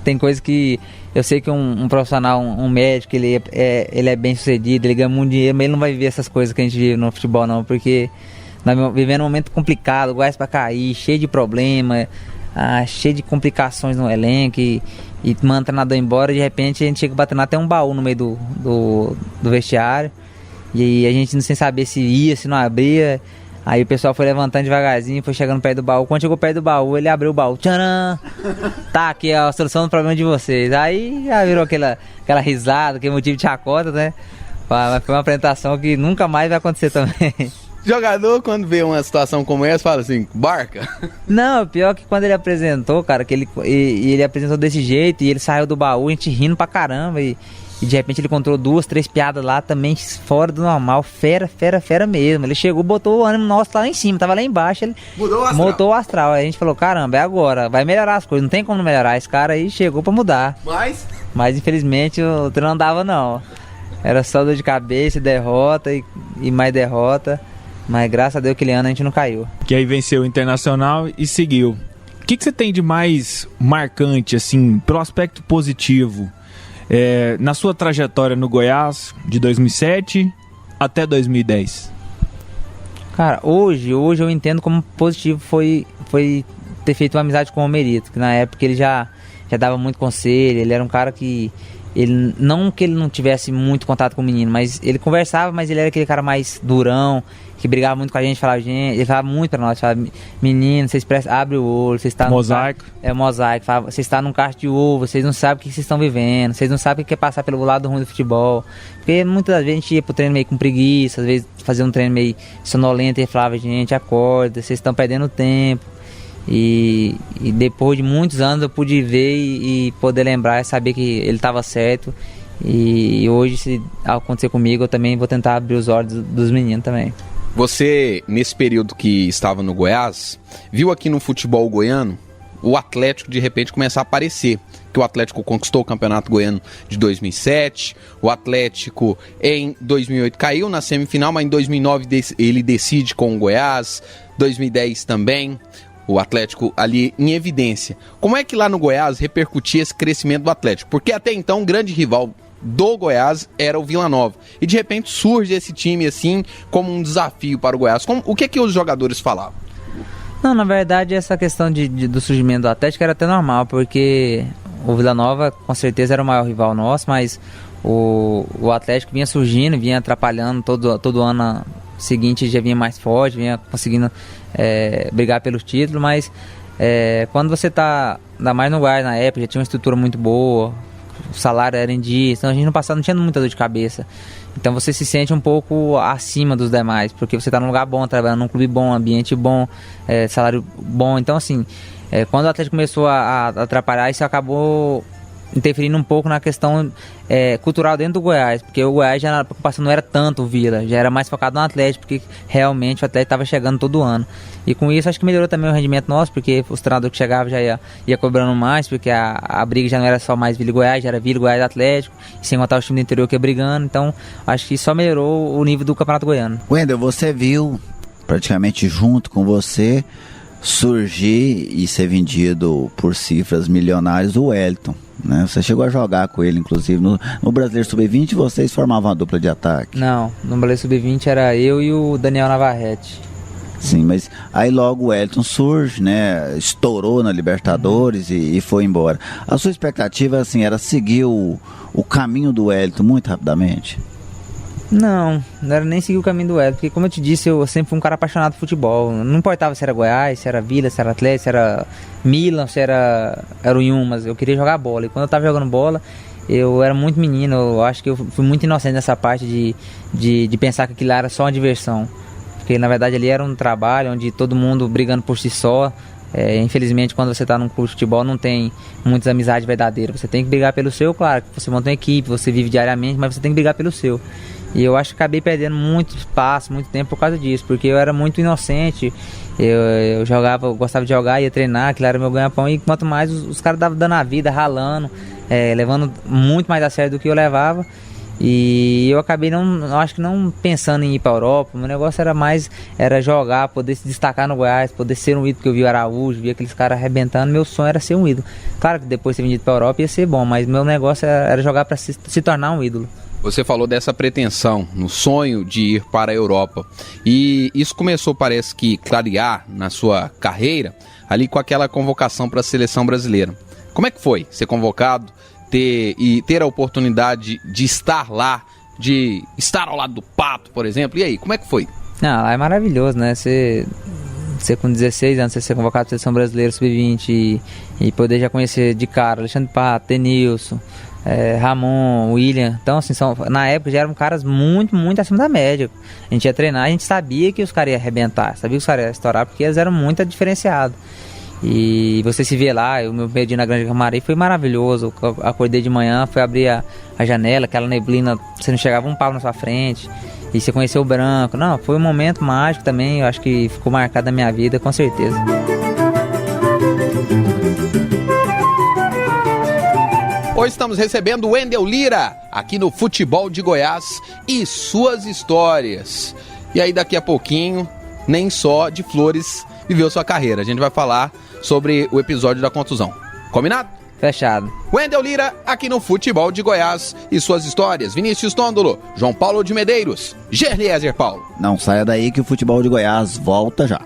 tem coisa que eu sei que um profissional, um médico, ele é bem sucedido, ele ganha muito dinheiro, mas ele não vai viver essas coisas que a gente vive no futebol não, porque nós vivendo um momento complicado, o Goiás pra cair, cheio de problema, cheio de complicações no elenco e manda o treinador embora, e de repente a gente chega batendo até um baú no meio do vestiário, e a gente não sem saber se ia, se não abria. Aí o pessoal foi levantando devagarzinho, foi chegando perto do baú. Quando chegou perto do baú, ele abriu o baú. Tcharam! Tá aqui a solução do problema de vocês. Aí já virou aquela risada, aquele motivo de chacota, né? Foi uma apresentação que nunca mais vai acontecer também. Jogador, quando vê uma situação como essa, fala assim, barca? Não, pior que quando ele apresentou, cara, que ele apresentou desse jeito e ele saiu do baú, a gente rindo pra caramba e de repente ele encontrou 2, 3 piadas lá também fora do normal, fera mesmo. Ele chegou, botou o ânimo nosso lá em cima, tava lá embaixo, ele mudou o astral. Aí a gente falou, caramba, é agora, vai melhorar as coisas, não tem como não melhorar. Esse cara aí chegou pra mudar. Mas infelizmente o treino não dava não. Era só dor de cabeça, derrota e mais derrota. Mas graças a Deus aquele ano a gente não caiu. Que aí venceu o Internacional e seguiu. O que você tem de mais marcante, assim, pelo aspecto positivo, na sua trajetória no Goiás, de 2007 até 2010? Cara, hoje eu entendo como positivo foi ter feito uma amizade com o Romerito, que na época ele já dava muito conselho, ele era um cara que... Não que ele não tivesse muito contato com o menino, mas ele conversava, mas ele era aquele cara mais durão, que brigava muito com a gente, ele falava muito pra nós, falava, menino, vocês abre o olho, vocês estão... Mosaico. Mosaico, falava, vocês estão num caixa de ovo, vocês não sabem o que vocês estão vivendo, vocês não sabem o que é passar pelo lado ruim do futebol. Porque muitas vezes a gente ia pro treino meio com preguiça, às vezes fazia um treino meio sonolento e falava, gente, acorda, vocês estão perdendo tempo. E depois de muitos anos eu pude ver e poder lembrar e saber que ele estava certo. E hoje, se acontecer comigo, eu também vou tentar abrir os olhos dos meninos também. Você, nesse período que estava no Goiás, viu aqui no futebol goiano o Atlético de repente começar a aparecer? Que o Atlético conquistou o Campeonato Goiano de 2007, o Atlético em 2008 caiu na semifinal, mas em 2009 ele decide com o Goiás, 2010 também. O Atlético ali em evidência. Como é que lá no Goiás repercutia esse crescimento do Atlético? Porque até então o grande rival do Goiás era o Vila Nova. E de repente surge esse time assim como um desafio para o Goiás. O que os jogadores falavam? Não, na verdade essa questão do surgimento do Atlético era até normal, porque o Vila Nova com certeza era o maior rival nosso, mas o Atlético vinha surgindo, vinha atrapalhando todo ano seguinte, já vinha mais forte, vinha conseguindo brigar pelos títulos, mas quando você tá, ainda mais no Goiás na época, já tinha uma estrutura muito boa, o salário era em dia, então a gente no passado não tinha muita dor de cabeça. Então você se sente um pouco acima dos demais, porque você está num lugar bom, trabalhando num clube bom, ambiente bom, salário bom. Então assim, quando o Atlético começou a atrapalhar, isso acabou interferindo um pouco na questão cultural dentro do Goiás, porque o Goiás já a preocupação não era tanto o Vila, já era mais focado no Atlético, porque realmente o Atlético estava chegando todo ano. E com isso acho que melhorou também o rendimento nosso, porque os treinadores que chegavam já ia cobrando mais, porque a briga já não era só mais Vila e Goiás, já era Vila, Goiás e Atlético, e sem contar o time do interior que ia brigando. Então acho que só melhorou o nível do Campeonato Goiano. Wendel, você viu praticamente junto com você surgir e ser vendido por cifras milionárias o Wellington, né? Você chegou a jogar com ele, inclusive, no Brasileiro Sub-20, vocês formavam uma dupla de ataque? Não, no Brasileiro Sub-20 era eu e o Daniel Navarrete. Sim, mas aí logo o Wellington surge, né? Estourou na Libertadores e foi embora. A sua expectativa, assim, era seguir o caminho do Wellington muito rapidamente? Não era nem seguir o caminho do Wellington, porque como eu te disse, eu sempre fui um cara apaixonado por futebol. Não importava se era Goiás, se era Vila, se era Atlético, se era Milan, se era o Yumas, eu queria jogar bola. E quando eu tava jogando bola, eu era muito menino, eu acho que eu fui muito inocente nessa parte de pensar que aquilo era só uma diversão. Porque na verdade ali era um trabalho onde todo mundo brigando por si só. Infelizmente, quando você está num clube de futebol, não tem muitas amizades verdadeiras. Você tem que brigar pelo seu, claro, que você monta uma equipe, você vive diariamente, mas você tem que brigar pelo seu. E eu acho que acabei perdendo muito espaço, muito tempo por causa disso, porque eu era muito inocente, eu jogava, eu gostava de jogar, ia treinar, aquilo era meu ganha-pão, e quanto mais os caras estavam dando a vida, ralando, levando muito mais a sério do que eu levava. E eu acabei acho que não pensando em ir para a Europa. O meu negócio era jogar, poder se destacar no Goiás, poder ser um ídolo, porque eu vi o Araújo, vi aqueles caras arrebentando. Meu sonho era ser um ídolo. Claro que depois de ser vendido para a Europa ia ser bom, mas meu negócio era jogar para se tornar um ídolo. Você falou dessa pretensão, no sonho de ir para a Europa. E isso começou, parece que, clarear na sua carreira, ali com aquela convocação para a seleção brasileira. Como é que foi ser convocado? Ter a oportunidade de estar lá, de estar ao lado do Pato, por exemplo. E aí, como é que foi? Lá é maravilhoso, né? Você com 16 anos, você ser convocado para a seleção brasileira sub-20 e poder já conhecer de cara Alexandre Pato, Denilson, Ramon, William. Então, assim, na época já eram caras muito, muito acima da média. A gente ia treinar, a gente sabia que os caras iam arrebentar, sabia que os caras iam estourar, porque eles eram muito diferenciados. E você se vê lá, o meu primeiro dia na Grande Camarim foi maravilhoso. Eu acordei de manhã, fui abrir a janela, aquela neblina, você não chegava um pau na sua frente, e você conheceu o branco. Não, foi um momento mágico também, eu acho que ficou marcado na minha vida, com certeza. Hoje estamos recebendo o Wendel Lira, aqui no Futebol de Goiás e suas histórias. E aí daqui a pouquinho, nem só de flores viveu sua carreira. A gente vai falar sobre o episódio da contusão. Combinado? Fechado. Wendel Lira, aqui no Futebol de Goiás e suas histórias. Vinícius Tondolo, João Paulo de Medeiros, Gerliezer Paulo. Não saia daí que o Futebol de Goiás volta já.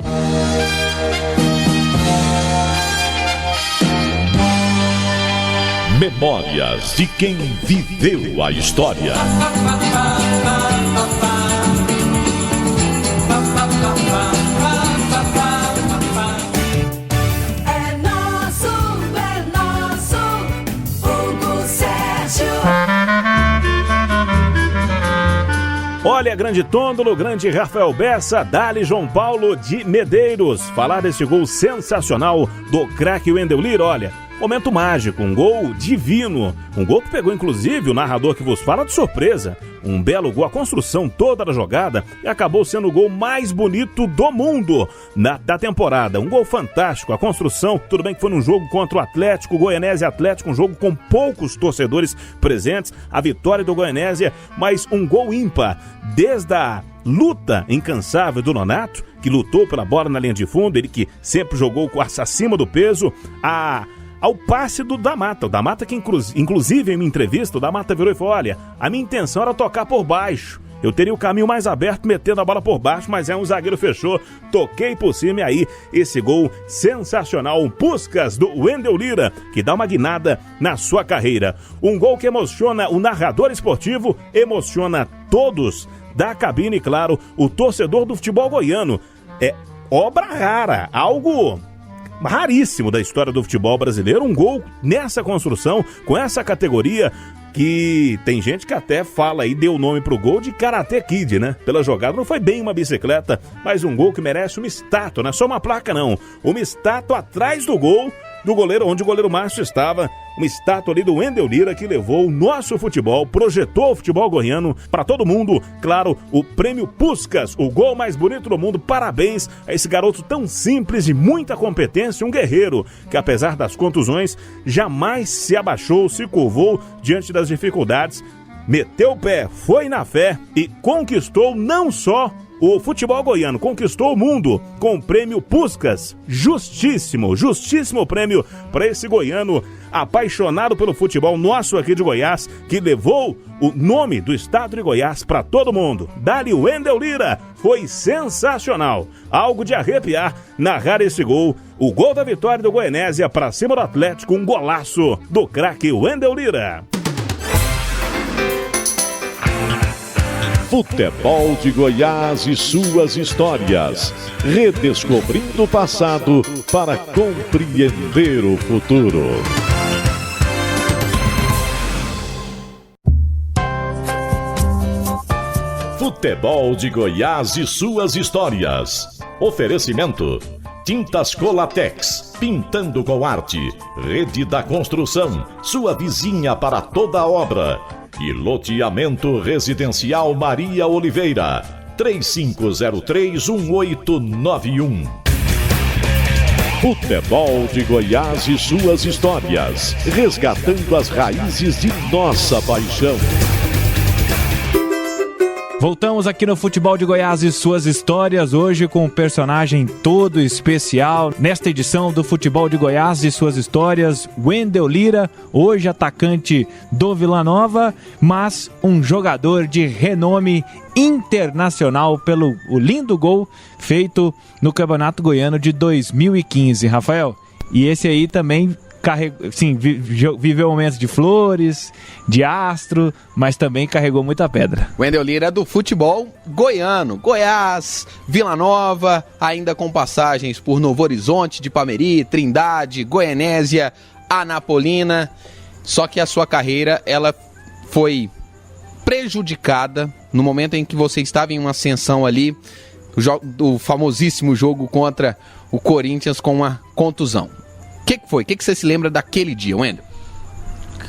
Memórias de quem viveu a história. Olha, grande Tondolo, grande Rafael Bessa, dali João Paulo de Medeiros. Falar desse gol sensacional do craque Wendel Lira, olha, momento mágico, um gol divino, um gol que pegou inclusive o narrador que vos fala de surpresa. Um belo gol, a construção toda da jogada, e acabou sendo o gol mais bonito do mundo da temporada. Um gol fantástico, a construção, tudo bem que foi num jogo contra o Atlético, Goianésia Atlético, um jogo com poucos torcedores presentes, a vitória do Goianésia, mas um gol ímpar, desde a luta incansável do Nonato, que lutou pela bola na linha de fundo, ele que sempre jogou acima do peso, ao passe do Damata. O Damata que inclusive em minha entrevista, o Damata virou e falou, olha, a minha intenção era tocar por baixo. Eu teria o caminho mais aberto metendo a bola por baixo, mas um zagueiro fechou, toquei por cima e aí esse gol sensacional, um Puskás do Wendel Lira, que dá uma guinada na sua carreira. Um gol que emociona o narrador esportivo, emociona todos da cabine e, claro, o torcedor do futebol goiano. É obra rara, algo raríssimo da história do futebol brasileiro, um gol nessa construção, com essa categoria, que tem gente que até fala aí, deu o nome pro gol de Karate Kid, né? Pela jogada, não foi bem uma bicicleta, mas um gol que merece uma estátua, não é só uma placa não, uma estátua atrás do gol, do goleiro, onde o goleiro Márcio estava, uma estátua ali do Wendel Lira, que levou o nosso futebol, projetou o futebol goiano para todo mundo. Claro, o prêmio Puskás, o gol mais bonito do mundo. Parabéns a esse garoto tão simples, de muita competência, um guerreiro que, apesar das contusões, jamais se abaixou, se curvou diante das dificuldades, meteu o pé, foi na fé e conquistou não só o futebol goiano, conquistou o mundo com o prêmio Puskás. Justíssimo prêmio para esse goiano apaixonado pelo futebol nosso aqui de Goiás, que levou o nome do estado de Goiás para todo mundo. Dali Wendel Lira, foi sensacional, algo de arrepiar narrar esse gol, o gol da vitória do Goianésia para cima do Atlético, um golaço do craque Wendel Lira. Futebol de Goiás e suas histórias. Redescobrindo o passado para compreender o futuro. Futebol de Goiás e suas histórias. Oferecimento: Tintas Colatex, pintando com arte. Rede da Construção, sua vizinha para toda obra. E loteamento residencial Maria Oliveira, 3503-1891. Futebol de Goiás e suas histórias, resgatando as raízes de nossa paixão. Voltamos aqui no Futebol de Goiás e suas histórias, hoje com um personagem todo especial. Nesta edição do Futebol de Goiás e suas histórias, Wendel Lira, hoje atacante do Vila Nova, mas um jogador de renome internacional pelo o lindo gol feito no Campeonato Goiano de 2015, Rafael. E esse aí também viveu momentos de flores, de astro, mas também carregou muita pedra. Wendel Lira do futebol goiano, Goiás, Vila Nova, ainda com passagens por Novo Horizonte, de Palmeri, Trindade, Goianésia, Anapolina. Só que a sua carreira, ela prejudicada no momento em que você estava em uma ascensão ali, do famosíssimo jogo contra o Corinthians com uma contusão. O que foi? O que você se lembra daquele dia, Wendel?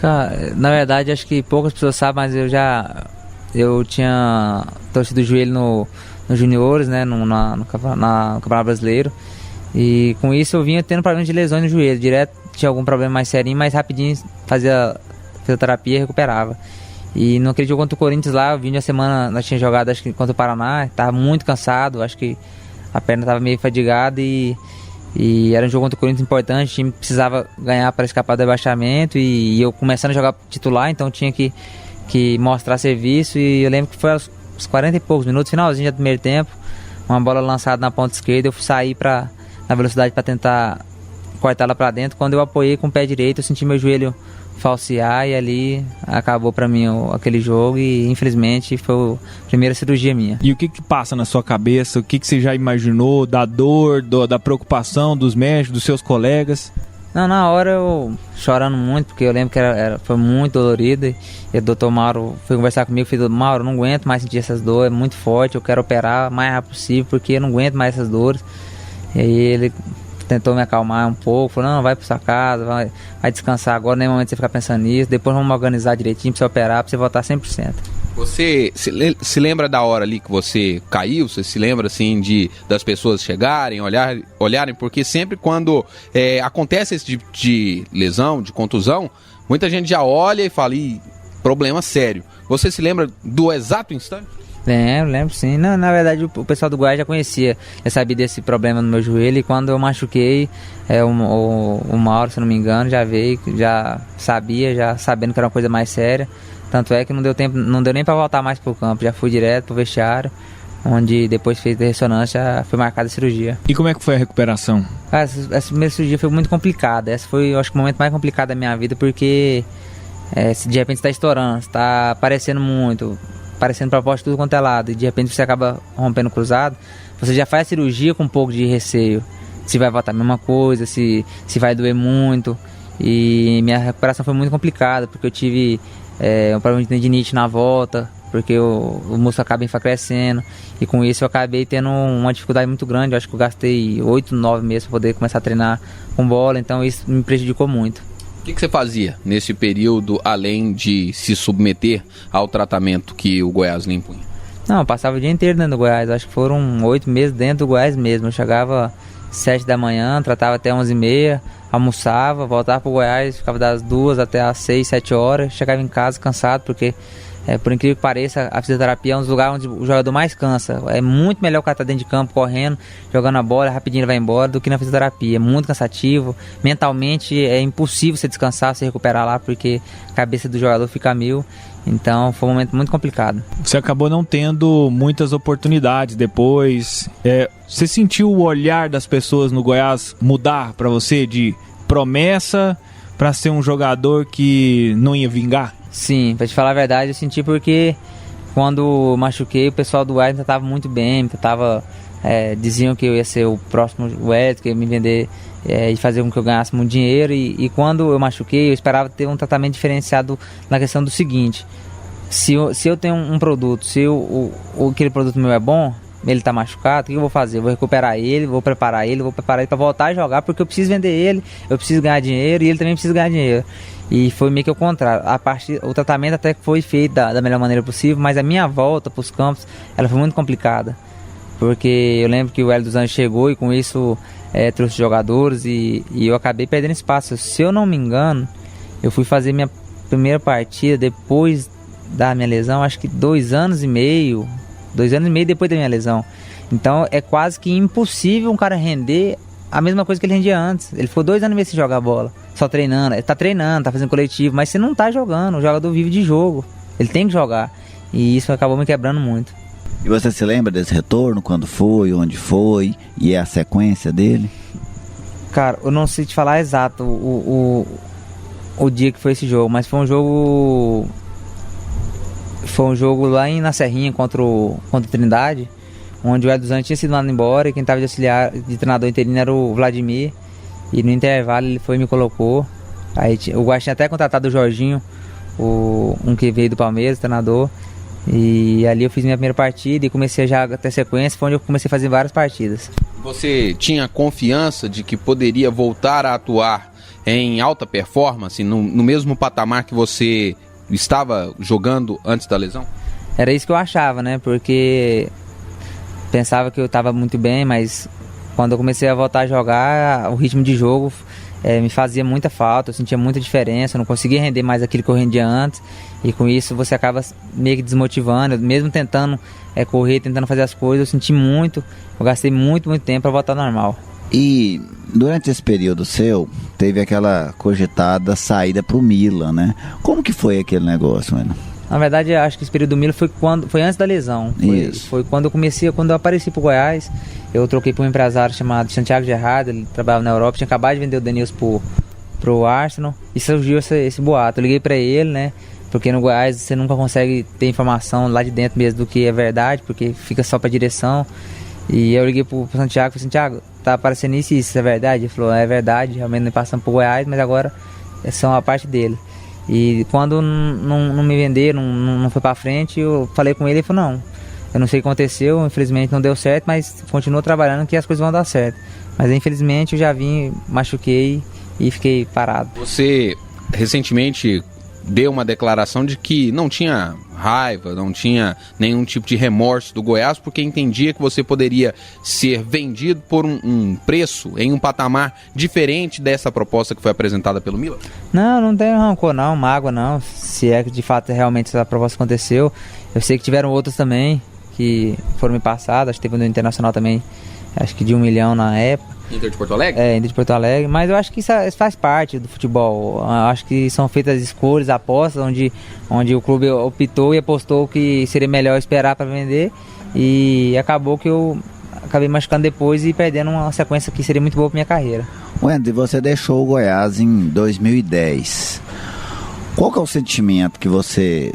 Cara, na verdade, acho que poucas pessoas sabem, mas eu tinha torcido o joelho no juniores, né, no Campeonato Brasileiro. E com isso eu vinha tendo problemas de lesões no joelho. Direto tinha algum problema mais serinho, mas rapidinho fazia fisioterapia e recuperava. E naquele jogo contra o Corinthians lá, eu vim de uma semana, nós tínhamos jogado acho que contra o Paraná, estava muito cansado, acho que a perna estava meio fadigada e era um jogo contra o Corinthians importante, o time precisava ganhar para escapar do rebaixamento e eu começando a jogar titular, então tinha que mostrar serviço. E eu lembro que foi aos 40 e poucos minutos, finalzinho do primeiro tempo, uma bola lançada na ponta esquerda, eu saí na velocidade para tentar cortar ela para dentro. Quando eu apoiei com o pé direito, eu senti meu joelho falsear e ali acabou para mim aquele jogo e infelizmente foi a primeira cirurgia minha. E o que passa na sua cabeça? O que você já imaginou da dor, da preocupação dos médicos, dos seus colegas? Não, na hora eu chorando muito, porque eu lembro que foi muito dolorido e o doutor Mauro foi conversar comigo e falou: Mauro, eu não aguento mais sentir essas dores, é muito forte, eu quero operar o mais rápido possível porque eu não aguento mais essas dores. E aí ele tentou me acalmar um pouco, falou: não, vai pra sua casa, vai descansar agora, nem momento você ficar pensando nisso, depois vamos organizar direitinho pra você operar, pra você voltar 100%. Você se lembra da hora ali que você caiu? Você se lembra assim das pessoas chegarem, olharem? Porque sempre quando acontece esse tipo de lesão, de contusão, muita gente já olha e fala: ih, problema sério. Você se lembra do exato instante? Lembro sim. Não, na verdade o pessoal do Goiás já conhecia, já sabia desse problema no meu joelho, e quando eu machuquei, o Mauro, se não me engano, já veio, já sabia, já sabendo que era uma coisa mais séria, Tanto é que não deu nem para voltar mais pro campo, já fui direto pro vestiário, onde depois fez a ressonância, foi marcada a cirurgia. E como é que foi a recuperação? Essa primeira cirurgia foi muito complicada. Essa foi, eu acho, o momento mais complicado da minha vida, porque se de repente está estourando, está aparecendo muito, aparecendo proposta de tudo quanto é lado, e de repente você acaba rompendo o cruzado, você já faz a cirurgia com um pouco de receio, se vai voltar a mesma coisa, se vai doer muito. E minha recuperação foi muito complicada, porque eu tive um problema de tendinite na volta, porque o músculo acaba enfraquecendo, e com isso eu acabei tendo uma dificuldade muito grande. Eu acho que eu gastei 8, 9 meses para poder começar a treinar com bola, então isso me prejudicou muito. O que você fazia nesse período, além de se submeter ao tratamento que o Goiás lhe impunha? Não, eu passava o dia inteiro dentro do Goiás, acho que foram 8 meses dentro do Goiás mesmo. Eu chegava 7 da manhã, tratava até 11h30, almoçava, voltava pro Goiás, ficava das 2 até as 6, 7 horas, chegava em casa cansado, porque por incrível que pareça, a fisioterapia é um dos lugares onde o jogador mais cansa. É muito melhor o cara estar dentro de campo, correndo, jogando a bola, rapidinho ele vai embora, do que na fisioterapia. É muito cansativo, mentalmente é impossível você descansar, você recuperar lá, porque a cabeça do jogador fica a mil. Então foi um momento muito complicado. Você acabou não tendo muitas oportunidades depois. Você sentiu o olhar das pessoas no Goiás mudar para você de promessa para ser um jogador que não ia vingar? Sim, pra te falar a verdade, eu senti, porque quando machuquei, o pessoal do Goiás estava muito bem, diziam que eu ia ser o próximo Wellington, que ia me vender e fazer com que eu ganhasse muito dinheiro. E quando eu machuquei, eu esperava ter um tratamento diferenciado na questão do seguinte: se eu tenho um produto, se aquele produto meu é bom, ele tá machucado, o que eu vou fazer? Eu vou recuperar ele, vou preparar ele para voltar a jogar, porque eu preciso vender ele, eu preciso ganhar dinheiro e ele também precisa ganhar dinheiro. E foi meio que o contrário. O tratamento até que foi feito da melhor maneira possível, mas a minha volta para os campos, ela foi muito complicada, porque eu lembro que o Hélio dos Anjos chegou e com isso trouxe jogadores e eu acabei perdendo espaço. Se eu não me engano, eu fui fazer minha primeira partida depois da minha lesão, acho que 2 anos e meio depois da minha lesão. Então é quase que impossível um cara render a mesma coisa que ele rendia antes. Ele ficou 2 anos e meio sem jogar bola, só treinando. Ele tá treinando, tá fazendo coletivo, mas você não tá jogando. O jogador vive de jogo, ele tem que jogar, e isso acabou me quebrando muito. E você se lembra desse retorno? Quando foi, onde foi e a sequência dele? Cara, eu não sei te falar exato o dia que foi esse jogo, mas foi um jogo lá na Serrinha contra o Trindade, onde o Hélio dos Anjos tinha sido mandado embora e quem estava de auxiliar de treinador interino era o Vladimir, e no intervalo ele foi e me colocou. Aí o Goiás tinha até contratado o Jorginho, um que veio do Palmeiras, treinador, e ali eu fiz minha primeira partida e comecei já a ter sequência, foi onde eu comecei a fazer várias partidas. Você tinha confiança de que poderia voltar a atuar em alta performance, no mesmo patamar que você estava jogando antes da lesão? Era isso que eu achava, né? Porque pensava que eu estava muito bem, mas quando eu comecei a voltar a jogar, o ritmo de jogo me fazia muita falta, eu sentia muita diferença, eu não conseguia render mais aquilo que eu rendia antes, e com isso você acaba meio que desmotivando. Eu, mesmo tentando correr, tentando fazer as coisas, eu senti muito, eu gastei muito tempo para voltar ao normal. E durante esse período seu, teve aquela cogitada saída pro Milan, né? Como que foi aquele negócio, mano? Na verdade, eu acho que esse período do Milan foi antes da lesão. Foi quando eu apareci pro Goiás. Eu troquei para um empresário chamado Santiago Gerrard, ele trabalhava na Europa, tinha acabado de vender o Denilson pro Arsenal, e surgiu esse boato. Eu liguei para ele, né? Porque no Goiás você nunca consegue ter informação lá de dentro mesmo do que é verdade, porque fica só pra direção. E eu liguei pro Santiago e falei: Santiago, tá aparecendo isso e isso é verdade? Ele falou: é verdade, realmente não passamos pro Goiás, mas agora é só uma parte dele. E quando não me venderam, não foi pra frente, eu falei com ele e ele falou: não, eu não sei o que aconteceu, infelizmente não deu certo, mas continuo trabalhando que as coisas vão dar certo. Mas infelizmente eu já machuquei e fiquei parado. Você recentemente deu uma declaração de que não tinha raiva, não tinha nenhum tipo de remorso do Goiás, porque entendia que você poderia ser vendido por um preço em um patamar diferente dessa proposta que foi apresentada pelo Milan? Não tenho rancor não, mágoa não, se é que de fato realmente essa proposta aconteceu. Eu sei que tiveram outras também que foram me passadas, acho que teve no Internacional também, acho que de 1 milhão na época. Inter de Porto Alegre? É, Inter de Porto Alegre, mas eu acho que isso faz parte do futebol. Eu acho que são feitas escolhas, apostas, onde o clube optou e apostou que seria melhor esperar para vender, e acabou que eu acabei machucando depois e perdendo uma sequência que seria muito boa para minha carreira. Wendel, você deixou o Goiás em 2010. Qual que é o sentimento que você...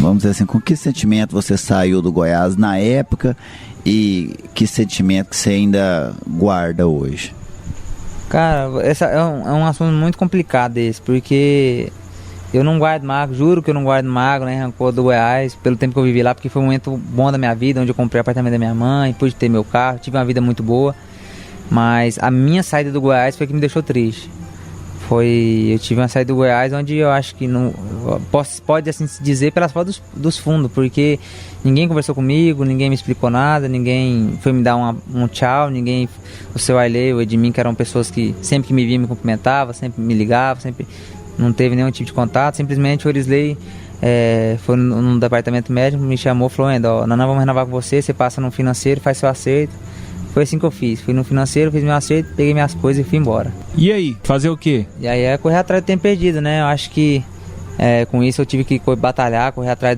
Vamos dizer assim, com que sentimento você saiu do Goiás na época e que sentimento que você ainda guarda hoje? Cara, essa é um assunto muito complicado esse, porque eu não guardo mágoa, juro que eu não guardo mágoa, né, rancor do Goiás, pelo tempo que eu vivi lá, porque foi um momento bom da minha vida, onde eu comprei o apartamento da minha mãe, pude ter meu carro, tive uma vida muito boa, mas a minha saída do Goiás foi que me deixou triste. Eu tive uma saída do Goiás onde eu acho que não pode assim se dizer pelas fotos dos fundos, porque ninguém conversou comigo, ninguém me explicou nada, ninguém foi me dar um tchau, o seu Ailey, o Edmin, que eram pessoas que sempre que me viam me cumprimentavam, sempre me ligavam, sempre não teve nenhum tipo de contato. Simplesmente o Orisley foi no departamento médico, me chamou, falou: Wendel, nós vamos renovar com você passa no financeiro, faz seu acerto. Foi assim que eu fiz, fui no financeiro, fiz meu acerto, peguei minhas coisas e fui embora. E aí, fazer o quê? E aí é correr atrás do tempo perdido, né? Eu acho que com isso eu tive que batalhar, correr atrás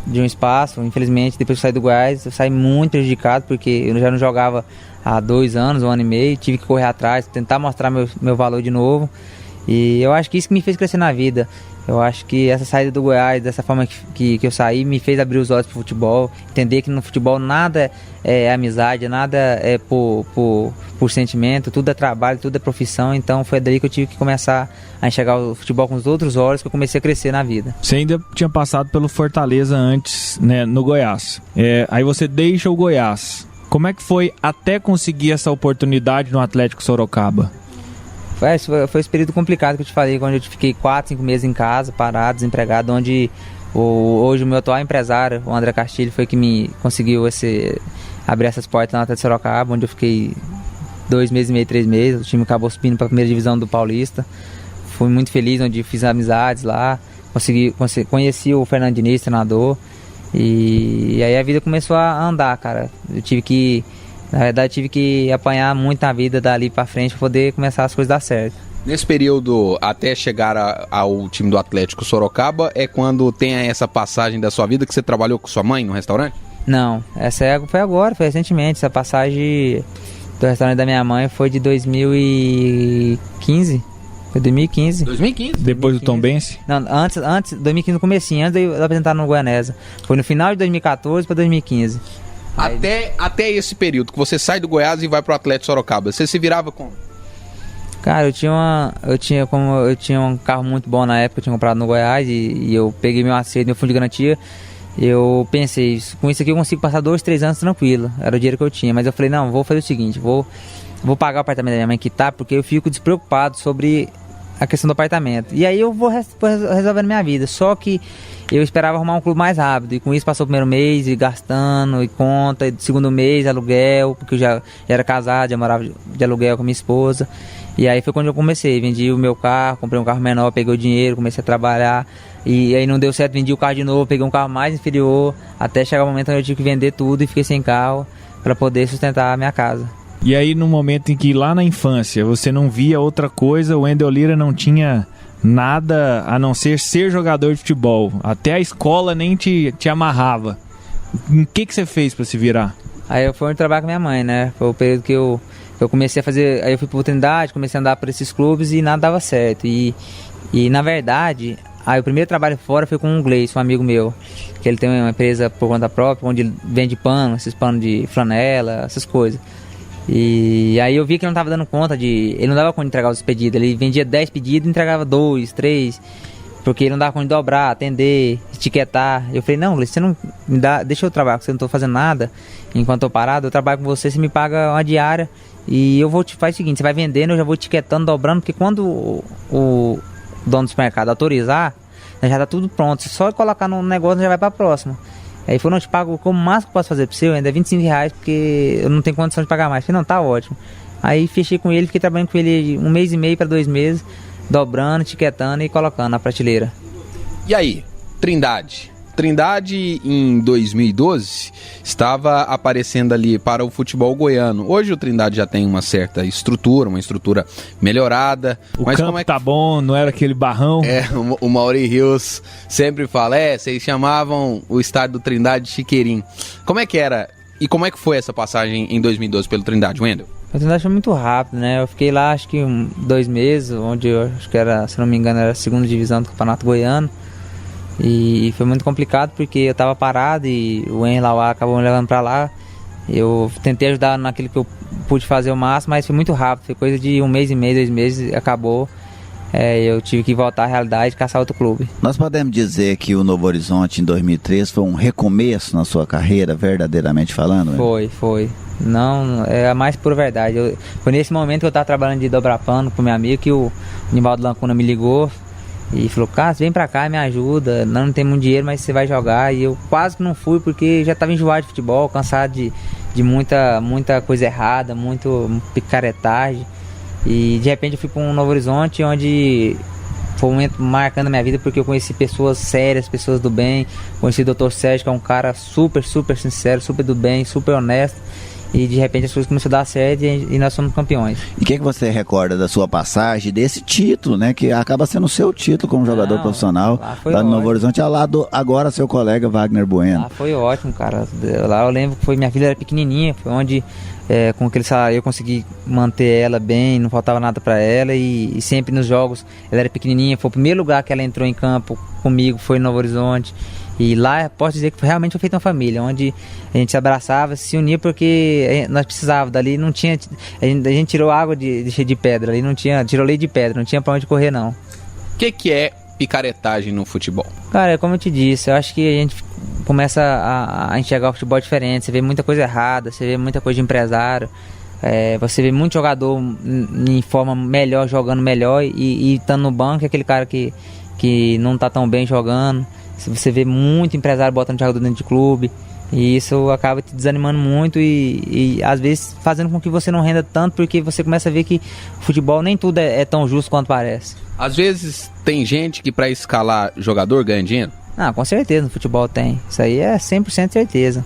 de um espaço. Infelizmente, depois que eu saí do Goiás, eu saí muito prejudicado, porque eu já não jogava há 2 anos, 1 ano e meio, tive que correr atrás, tentar mostrar meu valor de novo. E eu acho que isso que me fez crescer na vida. Eu acho que essa saída do Goiás, dessa forma que eu saí, me fez abrir os olhos pro futebol, entender que no futebol nada é amizade, nada é por sentimento, tudo é trabalho, tudo é profissão. Então foi daí que eu tive que começar a enxergar o futebol com os outros olhos, que eu comecei a crescer na vida. Você ainda tinha passado pelo Fortaleza antes, né, no Goiás. Aí você deixa o Goiás. Como é que foi até conseguir essa oportunidade no Atlético Sorocaba? Foi esse período complicado que eu te falei, quando eu fiquei 4, 5 meses em casa, parado, desempregado, onde hoje o meu atual empresário, o André Castilho, foi que me conseguiu abrir essas portas na Atlético Sorocaba, onde eu fiquei 2 meses e meio, 3 meses. O time acabou subindo para a primeira divisão do Paulista. Fui muito feliz, onde fiz amizades lá, conheci o Fernando Diniz, treinador, e aí a vida começou a andar, cara. Na verdade, tive que apanhar muito na vida dali pra frente pra poder começar as coisas a dar certo. Nesse período, até chegar ao time do Atlético Sorocaba, é quando tem essa passagem da sua vida que você trabalhou com sua mãe no restaurante? Não, essa foi agora, foi recentemente. Essa passagem do restaurante da minha mãe foi de 2015. Foi 2015. 2015? Depois do Tombense? Não, antes 2015 no comecinho, antes de eu apresentar no Goianesa. Foi no final de 2014 pra 2015. Até esse período que você sai do Goiás e vai pro Atlético Sorocaba, você se virava como? Cara, eu tinha um carro muito bom na época, eu tinha comprado no Goiás, e eu peguei meu acerto, meu fundo de garantia. Eu pensei, com isso aqui eu consigo passar 2, 3 anos tranquilo, era o dinheiro que eu tinha. Mas eu falei, não, vou fazer o seguinte, vou pagar o apartamento da minha mãe que tá, porque eu fico despreocupado sobre a questão do apartamento. E aí eu vou resolvendo minha vida. Só que eu esperava arrumar um clube mais rápido. E com isso passou o primeiro mês e gastando, e conta, e segundo mês aluguel, porque eu já era casado, já morava de aluguel com minha esposa. E aí foi quando eu comecei, vendi o meu carro, comprei um carro menor, peguei o dinheiro, comecei a trabalhar. E aí não deu certo, vendi o carro de novo, peguei um carro mais inferior, até chegar o momento onde eu tive que vender tudo e fiquei sem carro para poder sustentar a minha casa. E aí, no momento em que lá na infância você não via outra coisa, o Wendel Lira não tinha nada a não ser jogador de futebol. Até a escola nem te amarrava. O que você fez para se virar? Aí eu fui trabalhar com minha mãe, né? Foi o período que eu comecei a fazer. Aí eu fui para oportunidade, comecei a andar por esses clubes e nada dava certo. E na verdade, aí o primeiro trabalho fora foi com um Gleison, um amigo meu, que ele tem uma empresa por conta própria, onde ele vende pano, esses panos de flanela, essas coisas. E aí eu vi que ele não estava dando conta ele não dava conta de entregar os pedidos, ele vendia 10 pedidos e entregava 2, 3, porque ele não dava conta de dobrar, atender, etiquetar. Eu falei, não, você não me dá, deixa eu trabalhar, porque eu não estou fazendo nada, enquanto eu parado, eu trabalho com você me paga uma diária, e eu vou te fazer o seguinte, você vai vendendo, eu já vou etiquetando, dobrando, porque quando o dono do supermercado autorizar, já está tudo pronto, só colocar no negócio já vai para a próxima. Aí falou, não, te pago como máximo que eu posso fazer pra você, ainda é R$25, porque eu não tenho condição de pagar mais. Eu falei, não, tá ótimo. Aí fechei com ele, fiquei trabalhando com ele 1 mês e meio para 2 meses, dobrando, etiquetando e colocando na prateleira. E aí, Trindade Trindade, em 2012, estava aparecendo ali para o futebol goiano. Hoje o Trindade já tem uma certa estrutura, uma estrutura melhorada. O mas campo como é que... tá bom, não era aquele barrão? O Mauri Rios sempre fala, vocês chamavam o estádio do Trindade de Chiqueirinho. Como é que era e como é que foi essa passagem em 2012 pelo Trindade, Wendel? O Trindade foi muito rápido, né? Eu fiquei lá acho que 2 meses, onde eu acho que era, se não me engano, era a 2ª divisão do Campeonato Goiano. E foi muito complicado porque eu tava parado e o Henry Lauá acabou me levando pra lá. Eu tentei ajudar naquilo que eu pude fazer o máximo, mas foi muito rápido. Foi coisa de 1 mês e meio, 2 meses, acabou. Eu tive que voltar à realidade e caçar outro clube. Nós podemos dizer que o Novo Horizonte em 2003 foi um recomeço na sua carreira, verdadeiramente falando? Foi. Não, é a mais pura verdade. Foi nesse momento que eu estava trabalhando de dobrar pano com meu amigo que o Nivaldo Lancuna me ligou e falou, cara, vem pra cá, me ajuda, não tem muito dinheiro, mas você vai jogar. E eu quase que não fui porque já estava enjoado de futebol, cansado de muita coisa errada, muito picaretagem. E de repente eu fui para um Novo Horizonte onde foi um momento marcando a minha vida porque eu conheci pessoas sérias, pessoas do bem. Conheci o Dr. Sérgio, que é um cara super sincero, super do bem, super honesto. E de repente as coisas começaram a dar certo e nós somos campeões. E o que você recorda da sua passagem, desse título, né? Que acaba sendo o seu título como jogador profissional lá no Novo Horizonte, ao lado agora seu colega Wagner Bueno. Lá foi ótimo, cara. Lá eu lembro que minha filha era pequenininha, foi onde com aquele salário eu consegui manter ela bem, não faltava nada pra ela e sempre nos jogos ela era pequenininha. Foi o primeiro lugar que ela entrou em campo comigo, foi no Novo Horizonte. E lá posso dizer que realmente foi feita uma família, onde a gente se abraçava, se unia porque nós precisávamos dali, não tinha, a gente tirou água de pedra, ali não tinha, tirou leite de pedra, não tinha pra onde correr não. O que é picaretagem no futebol? Cara, como eu te disse, eu acho que a gente começa a enxergar o futebol diferente, você vê muita coisa errada, você vê muita coisa de empresário, você vê muito jogador em forma melhor, jogando melhor e estando no banco, aquele cara que não tá tão bem jogando. Você vê muito empresário botando jogador dentro de clube e isso acaba te desanimando muito e às vezes fazendo com que você não renda tanto porque você começa a ver que o futebol nem tudo é tão justo quanto parece. Às vezes tem gente que para escalar jogador ganha dinheiro? Com certeza no futebol tem, isso aí é 100% certeza.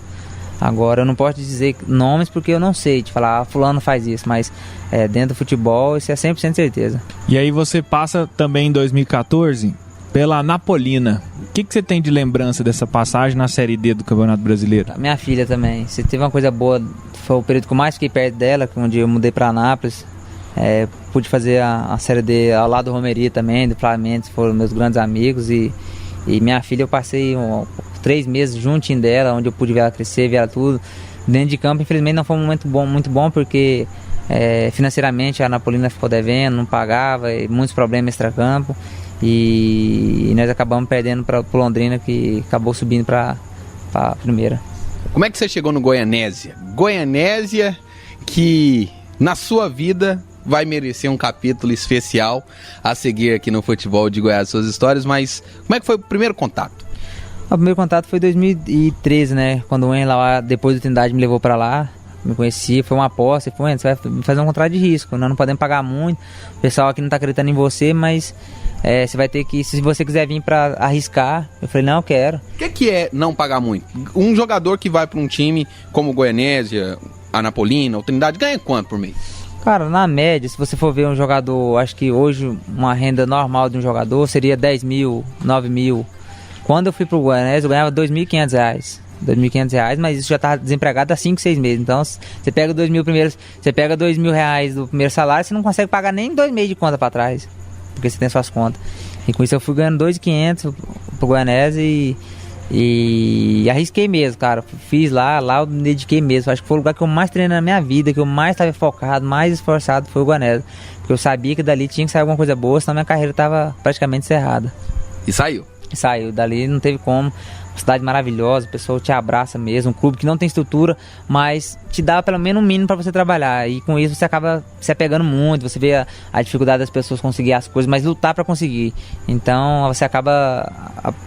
Agora eu não posso dizer nomes porque eu não sei te falar, fulano faz isso, mas dentro do futebol isso é 100% certeza. E aí você passa também em 2014 pela Napolina. O que você tem de lembrança dessa passagem na Série D do Campeonato Brasileiro? Minha filha também. Se teve uma coisa boa, foi o período que eu mais fiquei perto dela, onde eu mudei para Anápolis. Pude fazer a Série D ao lado do Romeria também, do Flamengo, foram meus grandes amigos. E minha filha eu passei 3 meses juntinho dela, onde eu pude ver ela crescer, ver ela tudo. Dentro de campo, infelizmente, não foi um momento muito bom, porque financeiramente a Napolina ficou devendo, não pagava, e muitos problemas extra-campo. E nós acabamos perdendo para o Londrina, que acabou subindo para a primeira. Como é que você chegou no Goianésia? Goianésia que na sua vida vai merecer um capítulo especial a seguir aqui no Futebol de Goiás, suas histórias, mas como é que foi o primeiro contato? O primeiro contato foi em 2013, né? Quando o Henry lá, depois do Trindade, me levou para lá. Me conheci, foi uma aposta, ele falou, você vai fazer um contrato de risco, nós não podemos pagar muito, o pessoal aqui não está acreditando em você, mas você vai ter que, se você quiser vir para arriscar. Eu falei, não, eu quero. O que é não pagar muito? Um jogador que vai para um time como o Goianésia, a Napolina, o Trindade, ganha quanto por mês? Cara, na média, se você for ver um jogador, acho que hoje uma renda normal de um jogador seria 10 mil, 9 mil. Quando eu fui pro Goianésia, eu ganhava R$2.500. R$2.500, mas isso já tá desempregado há 5, 6 meses. Então, você pega R$2.000 do primeiro salário, você não consegue pagar nem 2 meses de conta para trás, porque você tem suas contas. E com isso eu fui ganhando R$2.500 pro Goianésia e arrisquei mesmo, cara. Fiz lá eu me dediquei mesmo. Acho que foi o lugar que eu mais treinei na minha vida, que eu mais estava focado, mais esforçado, foi o Goianésia. Porque eu sabia que dali tinha que sair alguma coisa boa, senão minha carreira estava praticamente encerrada. E saiu? Saiu, dali não teve como. Uma cidade maravilhosa, o pessoal te abraça mesmo, um clube que não tem estrutura, mas te dá pelo menos um mínimo para você trabalhar, e com isso você acaba se apegando muito, você vê a dificuldade das pessoas conseguir as coisas, mas lutar para conseguir, então você acaba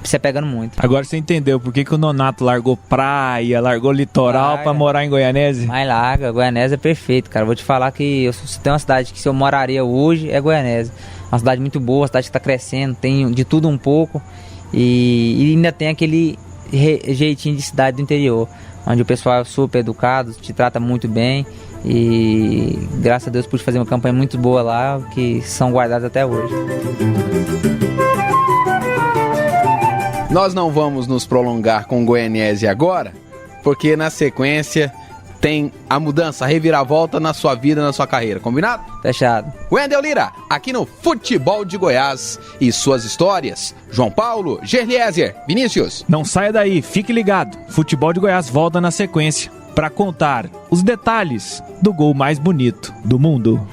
se apegando muito. Agora você entendeu por que o Nonato largou praia, largou litoral para morar em Goianésia? Mas larga, Goianésia é perfeito, cara. Vou te falar que se tem uma cidade que se eu moraria hoje é Goianésia, uma cidade muito boa, uma cidade que está crescendo, tem de tudo um pouco. E ainda tem jeitinho de cidade do interior, onde o pessoal é super educado, te trata muito bem e graças a Deus pude fazer uma campanha muito boa lá, que são guardadas até hoje. Nós não vamos nos prolongar com o Goianésia agora, porque na sequência tem a mudança, a reviravolta na sua vida, na sua carreira, combinado? Fechado. Wendel Lira, aqui no Futebol de Goiás e suas histórias. João Paulo, Gerlieser, Vinícius. Não saia daí, fique ligado. Futebol de Goiás volta na sequência para contar os detalhes do gol mais bonito do mundo.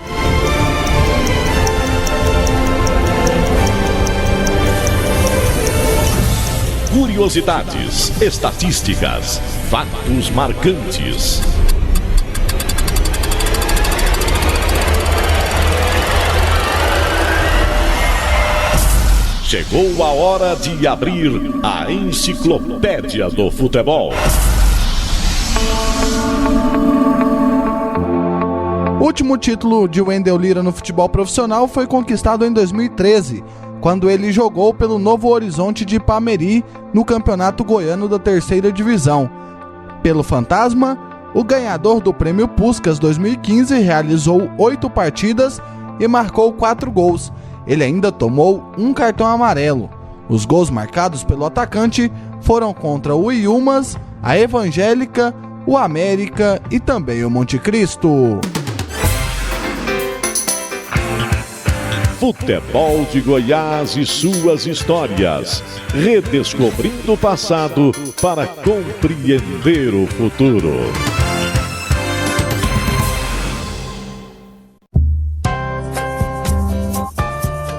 Curiosidades, estatísticas, fatos marcantes. Chegou a hora de abrir a Enciclopédia do Futebol. O último título de Wendel Lira no futebol profissional foi conquistado em 2013, quando ele jogou pelo Novo Horizonte de Ipameri no Campeonato Goiano da 3ª Divisão. Pelo Fantasma, o ganhador do Prêmio Puskás 2015 realizou 8 partidas e marcou 4 gols. Ele ainda tomou um cartão amarelo. Os gols marcados pelo atacante foram contra o Iumas, a Evangélica, o América e também o Monte Cristo. Futebol de Goiás e suas histórias. Redescobrindo o passado para compreender o futuro.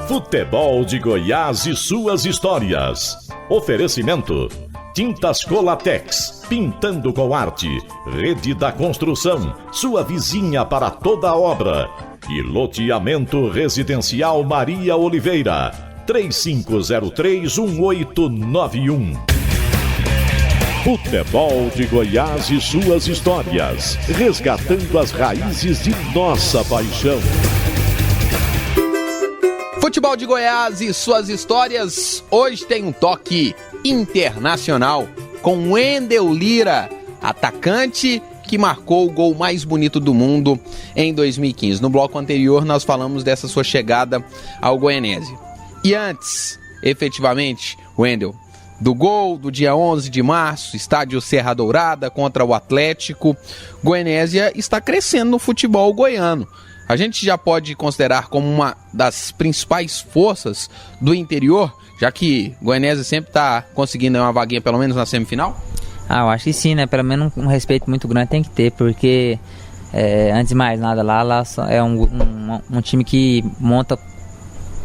Futebol de Goiás e suas histórias. Oferecimento: Tintas Colatex, pintando com arte. Rede da Construção, sua vizinha para toda obra. E loteamento residencial Maria Oliveira, 3503-1891. Futebol de Goiás e suas histórias, resgatando as raízes de nossa paixão. Futebol de Goiás e suas histórias hoje tem um toque internacional com Wendel Lira, atacante que marcou o gol mais bonito do mundo em 2015. No bloco anterior nós falamos dessa sua chegada ao Goianésia. E antes, efetivamente, Wendel, do gol do dia 11 de março, estádio Serra Dourada contra o Atlético, Goianésia está crescendo no futebol goiano. A gente já pode considerar como uma das principais forças do interior, já que Goianésia sempre está conseguindo uma vaguinha pelo menos na semifinal? Eu acho que sim, né? Pelo menos um respeito muito grande tem que ter, porque antes de mais nada, lá é um time que monta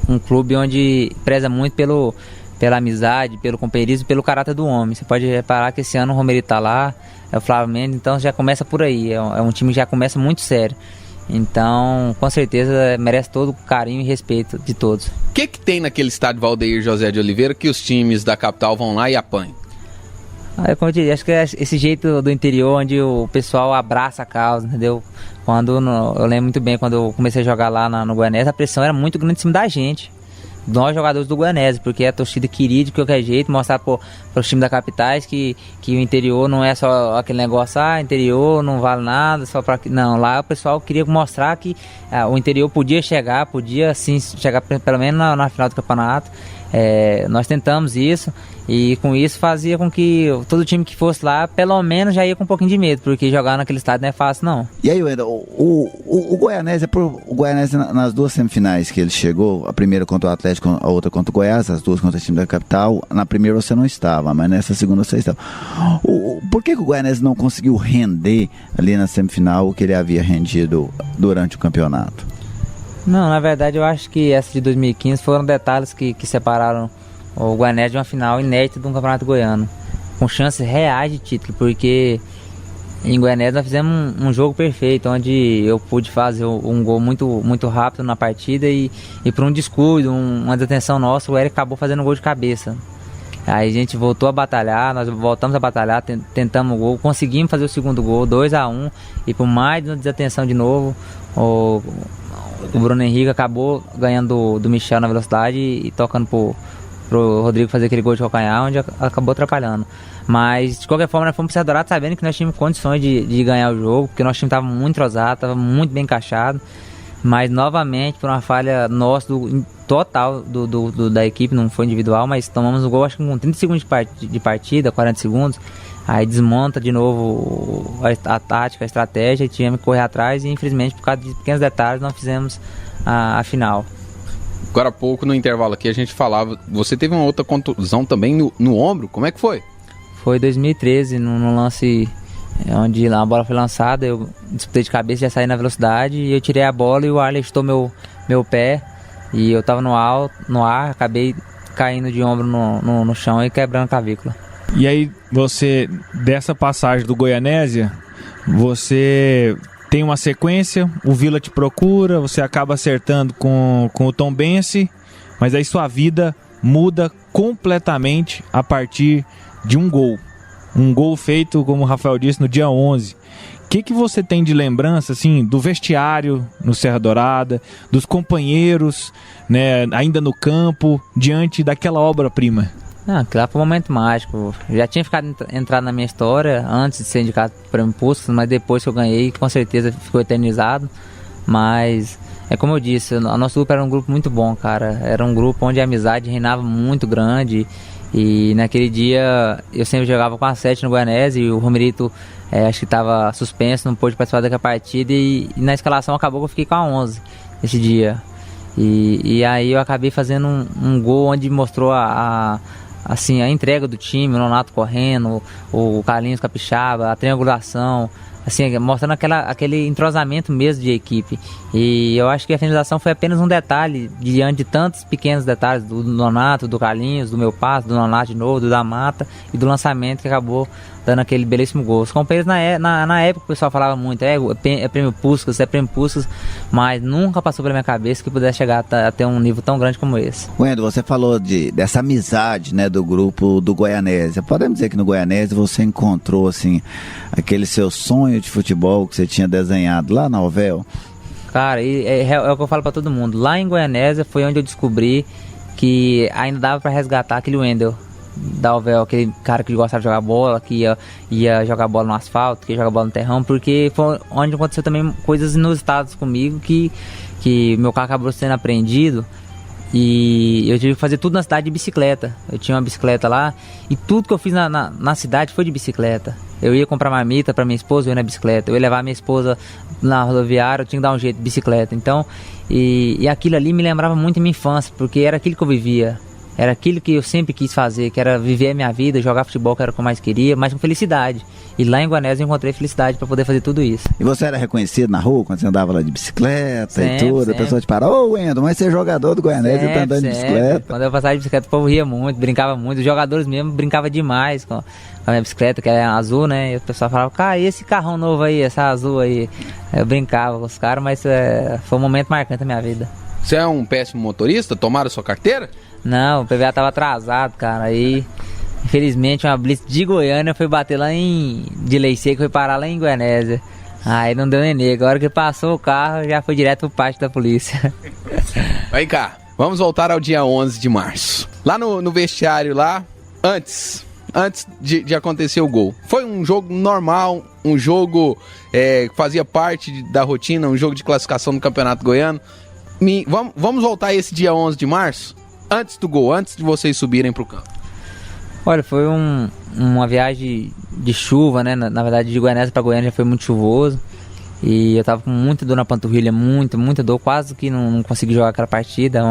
um clube onde preza muito pela amizade, pelo companheirismo, pelo caráter do homem. Você pode reparar que esse ano o Romerito tá lá, é o Flávio Mendes, então já começa por aí, é um time que já começa muito sério. Então, com certeza, merece todo o carinho e respeito de todos. O que tem naquele estádio Valdeir José de Oliveira que os times da capital vão lá e apanham? Como eu disse, acho que é esse jeito do interior onde o pessoal abraça a causa, entendeu? Eu lembro muito bem, quando eu comecei a jogar lá no Goianésia, a pressão era muito grande em cima da gente. Nós jogadores do Goianésia, porque a torcida queria de qualquer jeito mostrar para os times da capitais que o interior não é só aquele negócio, interior não vale nada, só para... Não, lá o pessoal queria mostrar que o interior podia sim chegar pelo menos na final do campeonato. Nós tentamos isso e com isso fazia com que todo time que fosse lá pelo menos já ia com um pouquinho de medo, porque jogar naquele estádio não é fácil não. E aí, Wendel, o Goianésia nas duas semifinais que ele chegou, a primeira contra o Atlético, a outra contra o Goiás, as duas contra o time da capital, na primeira você não estava, mas nessa segunda você estava. Por que o Goianésia não conseguiu render ali na semifinal o que ele havia rendido durante o campeonato? Não, na verdade eu acho que essa de 2015 foram detalhes que separaram o Goianésia de uma final inédita de um campeonato goiano, com chances reais de título, porque em Goianésia nós fizemos um jogo perfeito, onde eu pude fazer um gol muito, muito rápido na partida e por um descuido, uma detenção nossa, o Eric acabou fazendo um gol de cabeça. Aí a gente voltou a batalhar, nós voltamos a batalhar, tentamos o gol, conseguimos fazer o segundo gol, 2-1, e por mais de uma desatenção de novo, o Bruno Henrique acabou ganhando do Michel na velocidade e tocando pro pro Rodrigo fazer aquele gol de calcanhar, onde acabou atrapalhando. Mas, de qualquer forma, nós fomos pro Serra Dourada sabendo que nós tínhamos condições de ganhar o jogo, porque nosso time estava muito entrosado, estava muito bem encaixado. Mas, novamente, por uma falha nossa, total da equipe, não foi individual, mas tomamos o gol, acho que com 30 segundos de partida, 40 segundos. Aí desmonta de novo a tática, a estratégia, e tivemos que correr atrás e, infelizmente, por causa de pequenos detalhes, não fizemos a final. Agora há pouco, no intervalo aqui, a gente falava, você teve uma outra contusão também no ombro, como é que foi? Foi 2013, num lance onde a bola foi lançada, eu disputei de cabeça, já saí na velocidade, e eu tirei a bola e o Arley chutou meu pé, e eu tava no ar, acabei caindo de ombro no chão e quebrando a clavícula. E aí, você, dessa passagem do Goianésia, você tem uma sequência, o Vila te procura, você acaba acertando com o Tombense, mas aí sua vida muda completamente a partir de um gol. Um gol feito, como o Rafael disse, no dia 11. O que você tem de lembrança, assim, do vestiário no Serra Dourada, dos companheiros, né, ainda no campo, diante daquela obra-prima? Aquilo foi um momento mágico. Já tinha entrado na minha história antes de ser indicado para o Prêmio Puskas, mas depois que eu ganhei, com certeza ficou eternizado. Mas é como eu disse, o nosso grupo era um grupo muito bom, cara. Era um grupo onde a amizade reinava muito grande. E naquele dia eu sempre jogava com a 7 no Goianésia, e o Romerito acho que estava suspenso, não pôde participar daquela partida, e na escalação acabou que eu fiquei com a 11 esse dia. E aí eu acabei fazendo um gol onde mostrou a entrega do time, o Nonato correndo, o Carlinhos Capixaba, a triangulação, assim, mostrando aquele entrosamento mesmo de equipe. E eu acho que a finalização foi apenas um detalhe diante de tantos pequenos detalhes do Nonato, do Carlinhos, do meu passe, do Nonato de novo, do da Mata e do lançamento que acabou dando aquele belíssimo gol. Os companheiros na época o pessoal falava muito, é Prêmio Puskas, mas nunca passou pela minha cabeça que pudesse chegar até um nível tão grande como esse. Wendel, você falou dessa amizade, né, do grupo do Goianésia. Podemos dizer que no Goianésia você encontrou, assim, aquele seu sonho de futebol que você tinha desenhado lá na Alvéo? Cara, é o que eu falo pra todo mundo. Lá em Goianésia foi onde eu descobri que ainda dava pra resgatar aquele Wendel da Alvéo, aquele cara que gostava de jogar bola, que ia jogar bola no asfalto, que ia jogar bola no terrão, porque foi onde aconteceu também coisas inusitadas comigo, que meu carro acabou sendo apreendido e eu tive que fazer tudo na cidade de bicicleta. Eu tinha uma bicicleta lá e tudo que eu fiz na cidade foi de bicicleta. Eu ia comprar marmita pra minha esposa, eu ia na bicicleta. Eu ia levar minha esposa na rodoviária, eu tinha que dar um jeito de bicicleta. Então, e aquilo ali me lembrava muito da minha infância, porque era aquilo que eu vivia. Era aquilo que eu sempre quis fazer, que era viver a minha vida, jogar futebol, que era o que eu mais queria, mas com felicidade. E lá em Goianésia eu encontrei felicidade para poder fazer tudo isso. E você era reconhecido na rua quando você andava lá de bicicleta sempre, e tudo? Sempre. A pessoa te parava, ô Wendel, mas você é jogador do Goianésia e tá andando de bicicleta. Quando eu passava de bicicleta, o povo ria muito, brincava muito. Os jogadores mesmo brincavam demais com a minha bicicleta, que era azul, né? E o pessoal falava, cara, e esse carrão novo aí, essa azul aí? Eu brincava com os caras, mas foi um momento marcante da minha vida. Você é um péssimo motorista? Tomaram sua carteira? Não, o PVA tava atrasado, cara. Aí, infelizmente, uma blitz de Goiânia foi bater lá de Lei Seca, foi parar lá em Goianésia. Aí não deu nem nego. A hora que passou o carro, já foi direto pro pátio da polícia. Vem cá, vamos voltar ao dia 11 de março. Lá no vestiário lá, antes de acontecer o gol. Foi um jogo normal, um jogo que fazia parte da rotina, um jogo de classificação no Campeonato Goiano. Vamos voltar a esse dia 11 de março? Antes do gol, antes de vocês subirem pro campo. Olha, foi uma viagem de chuva, né? Na verdade, de Goianésia pra Goiânia já foi muito chuvoso. E eu tava com muita dor na panturrilha, muita dor, quase que não consegui jogar aquela partida.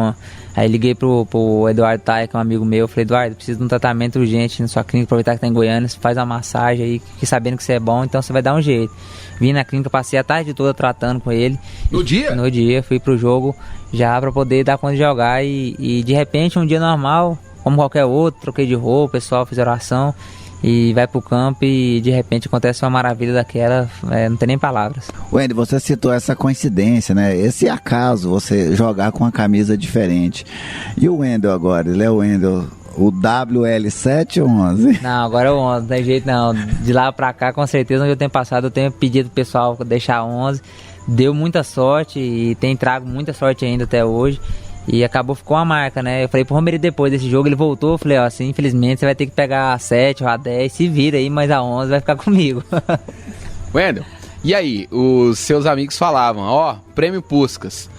Aí liguei pro Eduardo Taia, que é um amigo meu, falei, Eduardo, preciso de um tratamento urgente na sua clínica, aproveitar que tá em Goiânia, você faz uma massagem aí, que sabendo que você é bom, então você vai dar um jeito. Vim na clínica, passei a tarde toda tratando com ele. No dia? No dia, fui pro jogo já pra poder dar conta de jogar e de repente, um dia normal, como qualquer outro, troquei de roupa, o pessoal fez oração e vai pro campo e de repente acontece uma maravilha daquela, não tem nem palavras. Wendel, você citou essa coincidência, né? Esse acaso, você jogar com uma camisa diferente. E o Wendel agora, ele é o Wendel, o WL7 ou 11? Não, agora é o 11, não tem jeito não. De lá pra cá, com certeza, onde eu tenho passado, eu tenho pedido pro pessoal deixar 11. Deu muita sorte e tem trago muita sorte ainda até hoje. E acabou, ficou uma marca, né? Eu falei pro Romeri depois desse jogo, ele voltou, eu falei, ó, assim, infelizmente você vai ter que pegar a 7 ou a 10, se vira aí, mas a 11 vai ficar comigo. Wendel, e aí, os seus amigos falavam, ó, prêmio Puskás.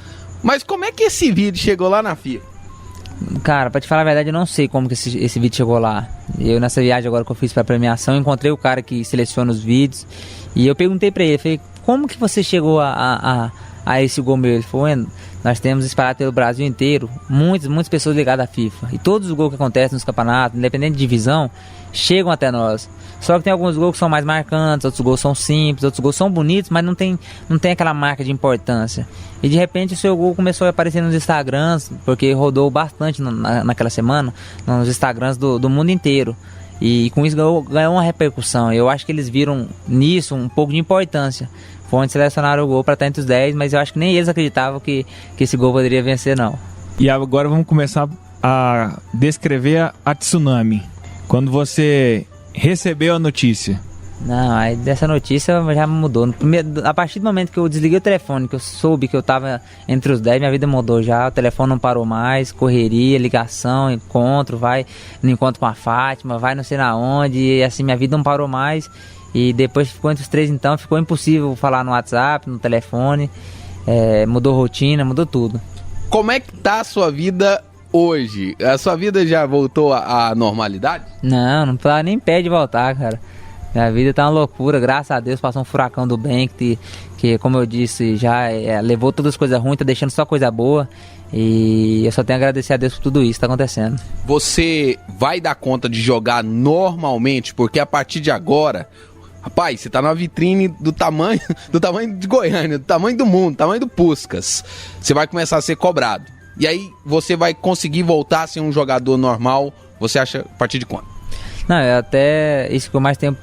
Mas como é que esse vídeo chegou lá na FIFA? Cara, pra te falar a verdade, eu não sei como que esse vídeo chegou lá. Eu, nessa viagem agora que eu fiz pra premiação, encontrei o cara que seleciona os vídeos. E eu perguntei pra ele, falei, como que você chegou a esse gol meu? Ele falou, nós temos espalhado pelo Brasil inteiro muitas pessoas ligadas à FIFA. E todos os gols que acontecem nos campeonatos, independente de divisão, chegam até nós. Só que tem alguns gols que são mais marcantes, outros gols são simples, outros gols são bonitos, mas não tem aquela marca de importância. E de repente o seu gol começou a aparecer nos Instagrams, porque rodou bastante naquela semana, nos Instagrams do mundo inteiro. E com isso ganhou uma repercussão. Eu acho que eles viram nisso um pouco de importância. Foi onde selecionaram o gol para estar entre os 10, mas eu acho que nem eles acreditavam que esse gol poderia vencer, não. E agora vamos começar a descrever a tsunami. Quando você recebeu a notícia. Não, aí dessa notícia já mudou. A partir do momento que eu desliguei o telefone, que eu soube que eu tava entre os 10, minha vida mudou já. O telefone não parou mais, correria, ligação, encontro, vai no encontro com a Fátima, vai não sei na onde, e assim minha vida não parou mais. E depois ficou entre os 3, então ficou impossível falar no WhatsApp, no telefone, mudou rotina, mudou tudo. Como é que tá a sua vida hoje? A sua vida já voltou à normalidade? Não tá nem pé de voltar, cara. Minha vida tá uma loucura, graças a Deus passou um furacão do bem que como eu disse, já levou todas as coisas ruins, tá deixando só coisa boa. E eu só tenho a agradecer a Deus por tudo isso que tá acontecendo. Você vai dar conta de jogar normalmente? Porque a partir de agora, rapaz, você tá numa vitrine do tamanho de Goiânia, do tamanho do mundo, do tamanho do Puskás. Você vai começar a ser cobrado. E aí você vai conseguir voltar a ser um jogador normal, você acha, a partir de quando? Não, é até isso que eu mais tenho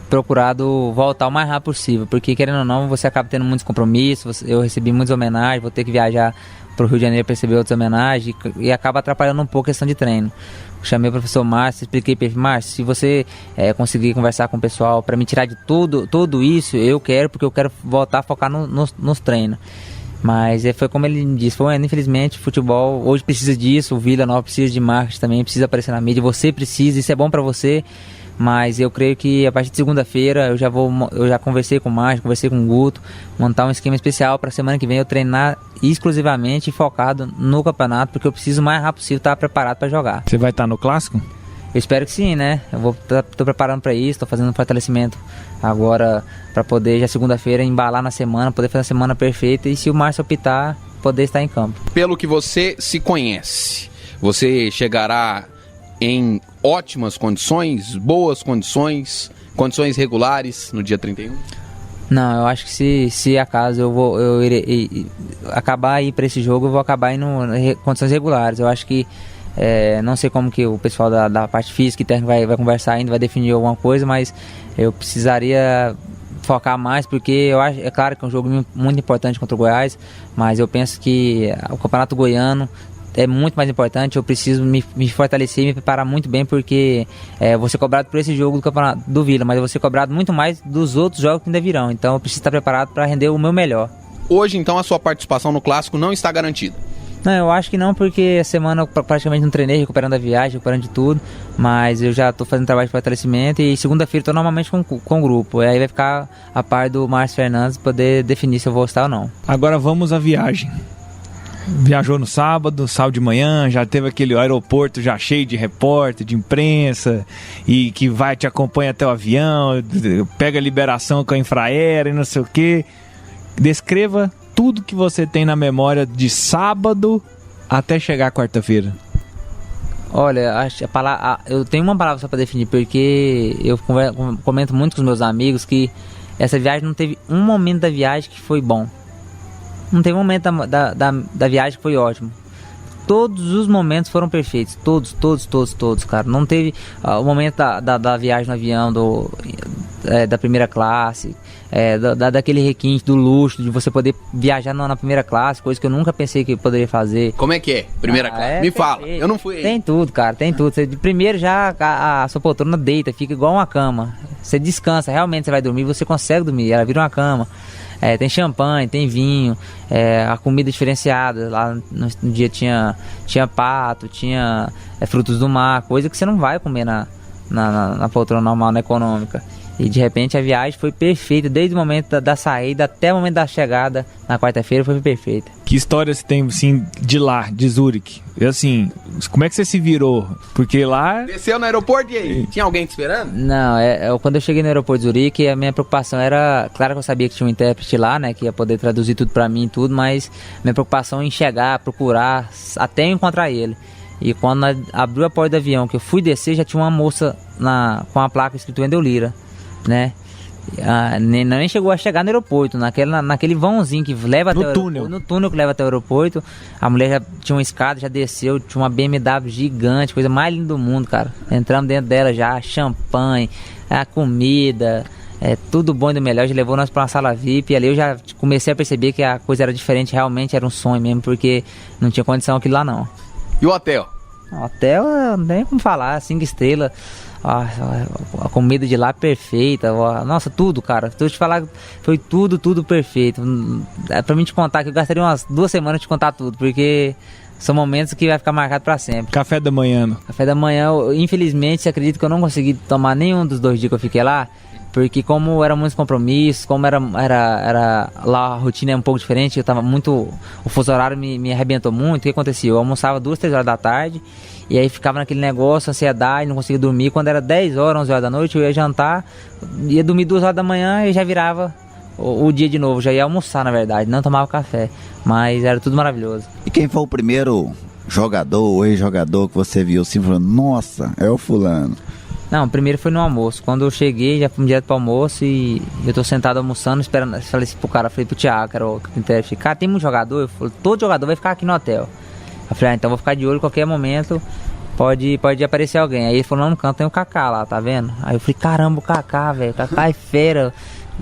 procurado voltar o mais rápido possível, porque querendo ou não, você acaba tendo muitos compromissos, eu recebi muitas homenagens, vou ter que viajar pro Rio de Janeiro para receber outras homenagens e acaba atrapalhando um pouco a questão de treino. Chamei o professor Márcio, expliquei para ele, Márcio, se você conseguir conversar com o pessoal para me tirar de tudo isso, eu quero, porque eu quero voltar a focar nos treinos. Mas foi como ele me disse, infelizmente o futebol hoje precisa disso, o Vila Nova precisa de marketing também, precisa aparecer na mídia, você precisa, isso é bom para você, mas eu creio que a partir de segunda-feira eu já conversei com o Márcio, conversei com o Guto, montar um esquema especial para a semana que vem eu treinar exclusivamente focado no campeonato, porque eu preciso o mais rápido possível estar preparado para jogar. Você vai estar no Clássico? Eu espero que sim, né? Eu tô preparando para isso, tô fazendo um fortalecimento agora para poder já segunda-feira embalar na semana, poder fazer a semana perfeita e se o Márcio optar, poder estar em campo. Pelo que você se conhece, você chegará em ótimas condições, boas condições, condições regulares no dia 31? Não, eu acho que se acaso eu irei acabar ir para esse jogo, eu vou acabar indo em condições regulares. Eu acho que não sei como que o pessoal da parte física e técnica vai conversar ainda, vai definir alguma coisa, mas eu precisaria focar mais, porque eu acho, é claro que é um jogo muito importante contra o Goiás, mas eu penso que o Campeonato Goiano é muito mais importante. Eu preciso me fortalecer e me preparar muito bem, porque vou ser cobrado por esse jogo do Campeonato do Vila, mas eu vou ser cobrado muito mais dos outros jogos que ainda virão, então eu preciso estar preparado para render o meu melhor. Hoje então a sua participação no Clássico não está garantida? Não, eu acho que não, porque a semana eu praticamente não treinei, recuperando a viagem, recuperando de tudo, mas eu já estou fazendo trabalho de fortalecimento e segunda-feira estou normalmente com o grupo, e aí vai ficar a par do Márcio Fernandes poder definir se eu vou estar ou não. Agora vamos à viagem. Viajou no sábado de manhã, já teve aquele aeroporto já cheio de repórter, de imprensa, e que te acompanha até o avião, pega a liberação com a Infraero e não sei o que. Descreva tudo que você tem na memória de sábado até chegar quarta-feira. Olha, eu tenho uma palavra só para definir, porque eu comento muito com os meus amigos que essa viagem não teve um momento da viagem que foi bom. Não teve um momento da viagem que foi ótimo. Todos os momentos foram perfeitos. Todos, cara. Não teve o momento da viagem no avião, da primeira classe, daquele requinte, do luxo, de você poder viajar na primeira classe, coisa que eu nunca pensei que eu poderia fazer. Como é que é? Primeira classe? Me fala, eu não fui aí. Tem tudo, cara, tem tudo. Você, de primeiro já a sua poltrona deita, fica igual uma cama. Você descansa, realmente você vai dormir, você consegue dormir, ela vira uma cama. tem champanhe, tem vinho, a comida diferenciada. Lá no dia tinha pato, tinha frutos do mar, coisa que você não vai comer na poltrona normal, na econômica. E de repente a viagem foi perfeita, desde o momento da saída até o momento da chegada na quarta-feira foi perfeita. Que história você tem, assim, de lá, de Zurique? E assim, como é que você se virou? Porque lá... Desceu no aeroporto e aí? Tinha alguém te esperando? Não, quando eu cheguei no aeroporto de Zurique, a minha preocupação era... Claro que eu sabia que tinha um intérprete lá, né, que ia poder traduzir tudo pra mim e tudo, mas minha preocupação em chegar, procurar, até eu encontrar ele. E quando abriu a porta do avião, que eu fui descer, já tinha uma moça com a placa escrito Wendel Lira, né? Nem chegou a chegar no aeroporto, naquele vãozinho que leva até o aeroporto, no túnel que leva até o aeroporto. A mulher já tinha uma escada, já desceu, tinha uma BMW gigante, coisa mais linda do mundo, cara. Entramos dentro dela já, champanhe, a comida, tudo bom e do melhor. Já levou nós pra uma sala VIP e ali eu já comecei a perceber que a coisa era diferente, realmente era um sonho mesmo, porque não tinha condição aquilo lá não. E o hotel? O hotel, não tem como falar, 5 estrelas. A comida de lá perfeita, nossa, tudo, cara. Se eu te falar, foi tudo perfeito. Pra mim te contar, que eu gastaria umas 2 semanas de contar tudo, porque são momentos que vai ficar marcado pra sempre. Café da manhã. Café da manhã, infelizmente, você acredita que eu não consegui tomar nenhum dos 2 dias que eu fiquei lá, porque como eram muitos compromissos, como era lá a rotina é um pouco diferente, eu tava muito, o fuso horário me arrebentou muito. O que acontecia? Eu almoçava 2, 3 horas da tarde, e aí ficava naquele negócio, ansiedade, não conseguia dormir. Quando era 10 horas, 11 horas da noite, eu ia jantar, ia dormir 2 horas da manhã e já virava o dia de novo, já ia almoçar na verdade, não tomava café, mas era tudo maravilhoso. E quem foi o primeiro jogador ou ex-jogador que você viu assim, falando, nossa, é o fulano? Não, primeiro foi no almoço. Quando eu cheguei, já fui direto pro almoço e eu tô sentado almoçando, esperando. Falei assim pro cara, falei pro Thiago, que era o intérprete, cara, tem muito jogador? Eu falei, todo jogador vai ficar aqui no hotel. Eu falei, então vou ficar de olho, qualquer momento pode aparecer alguém. Aí ele falou, não, no canto tem o Kaká lá, tá vendo? Aí eu falei, caramba, o Kaká, velho, o Kaká é fera,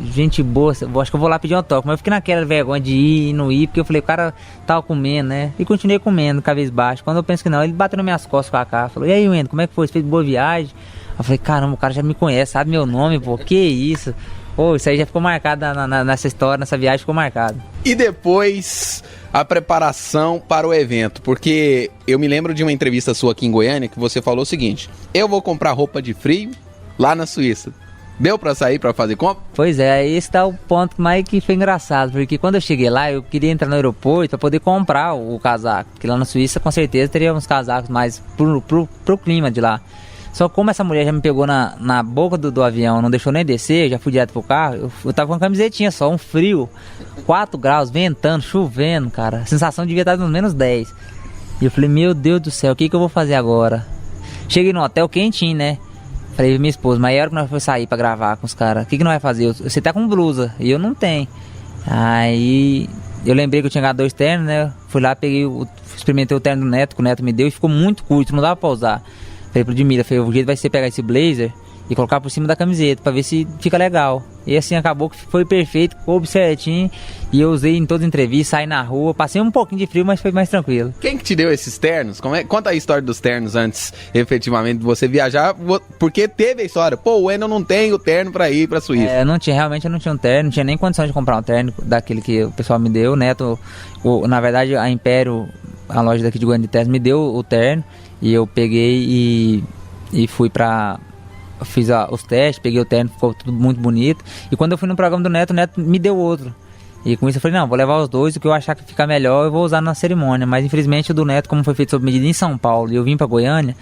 gente boa, acho que eu vou lá pedir um toque. Mas eu fiquei naquela vergonha de ir e não ir, porque eu falei, o cara tava comendo, né? E continuei comendo, cabisbaixo. Quando eu penso que não, ele bateu nas minhas costas, o Kaká, falou, e aí, Wendel, como é que foi? Você fez boa viagem? Eu falei, caramba, o cara já me conhece, sabe meu nome, pô, que isso? Pô, isso aí já ficou marcado nessa história, nessa viagem ficou marcado. E depois, a preparação para o evento, porque eu me lembro de uma entrevista sua aqui em Goiânia, que você falou o seguinte, eu vou comprar roupa de frio lá na Suíça. Deu pra sair pra fazer compra? Pois é, esse tá o ponto mais que foi engraçado, porque quando eu cheguei lá, eu queria entrar no aeroporto pra poder comprar o casaco, porque lá na Suíça com certeza teria uns casacos mais pro clima de lá. Só como essa mulher já me pegou na boca do avião, não deixou nem descer, já fui direto pro carro, eu tava com uma camisetinha só, um frio, 4 graus, ventando, chovendo, cara. A sensação devia estar nos menos 10. E eu falei, meu Deus do céu, o que eu vou fazer agora? Cheguei no hotel quentinho, né? Falei pra minha esposa, mas é hora que nós vamos sair pra gravar com os caras, o que nós vai fazer? Você tá com blusa, e eu não tenho. Aí eu lembrei que eu tinha ganhado 2 ternos, né? Fui lá, experimentei o terno do Neto, que o Neto me deu, e ficou muito curto, não dava pra usar. Falei pro Dimira, o jeito vai ser pegar esse blazer e colocar por cima da camiseta pra ver se fica legal. E assim acabou que foi perfeito, coube certinho. E eu usei em toda entrevista, saí na rua, passei um pouquinho de frio, mas foi mais tranquilo. Quem que te deu esses ternos? Conta a história dos ternos antes, efetivamente, de você viajar. Porque teve a história, pô, o Wendel não tem o terno pra ir pra Suíça. Realmente eu não tinha um terno, não tinha nem condição de comprar um terno daquele que o pessoal me deu. O Neto, na verdade a Império, a loja daqui de Goiânia de ternos, me deu o terno. E eu peguei e fui pra... Fiz os testes, peguei o terno, ficou tudo muito bonito. E quando eu fui no programa do Neto, o Neto me deu outro. E com isso eu falei, não, vou levar os 2, o que eu achar que ficar melhor eu vou usar na cerimônia. Mas infelizmente o do Neto, como foi feito sob medida em São Paulo e eu vim pra Goiânia,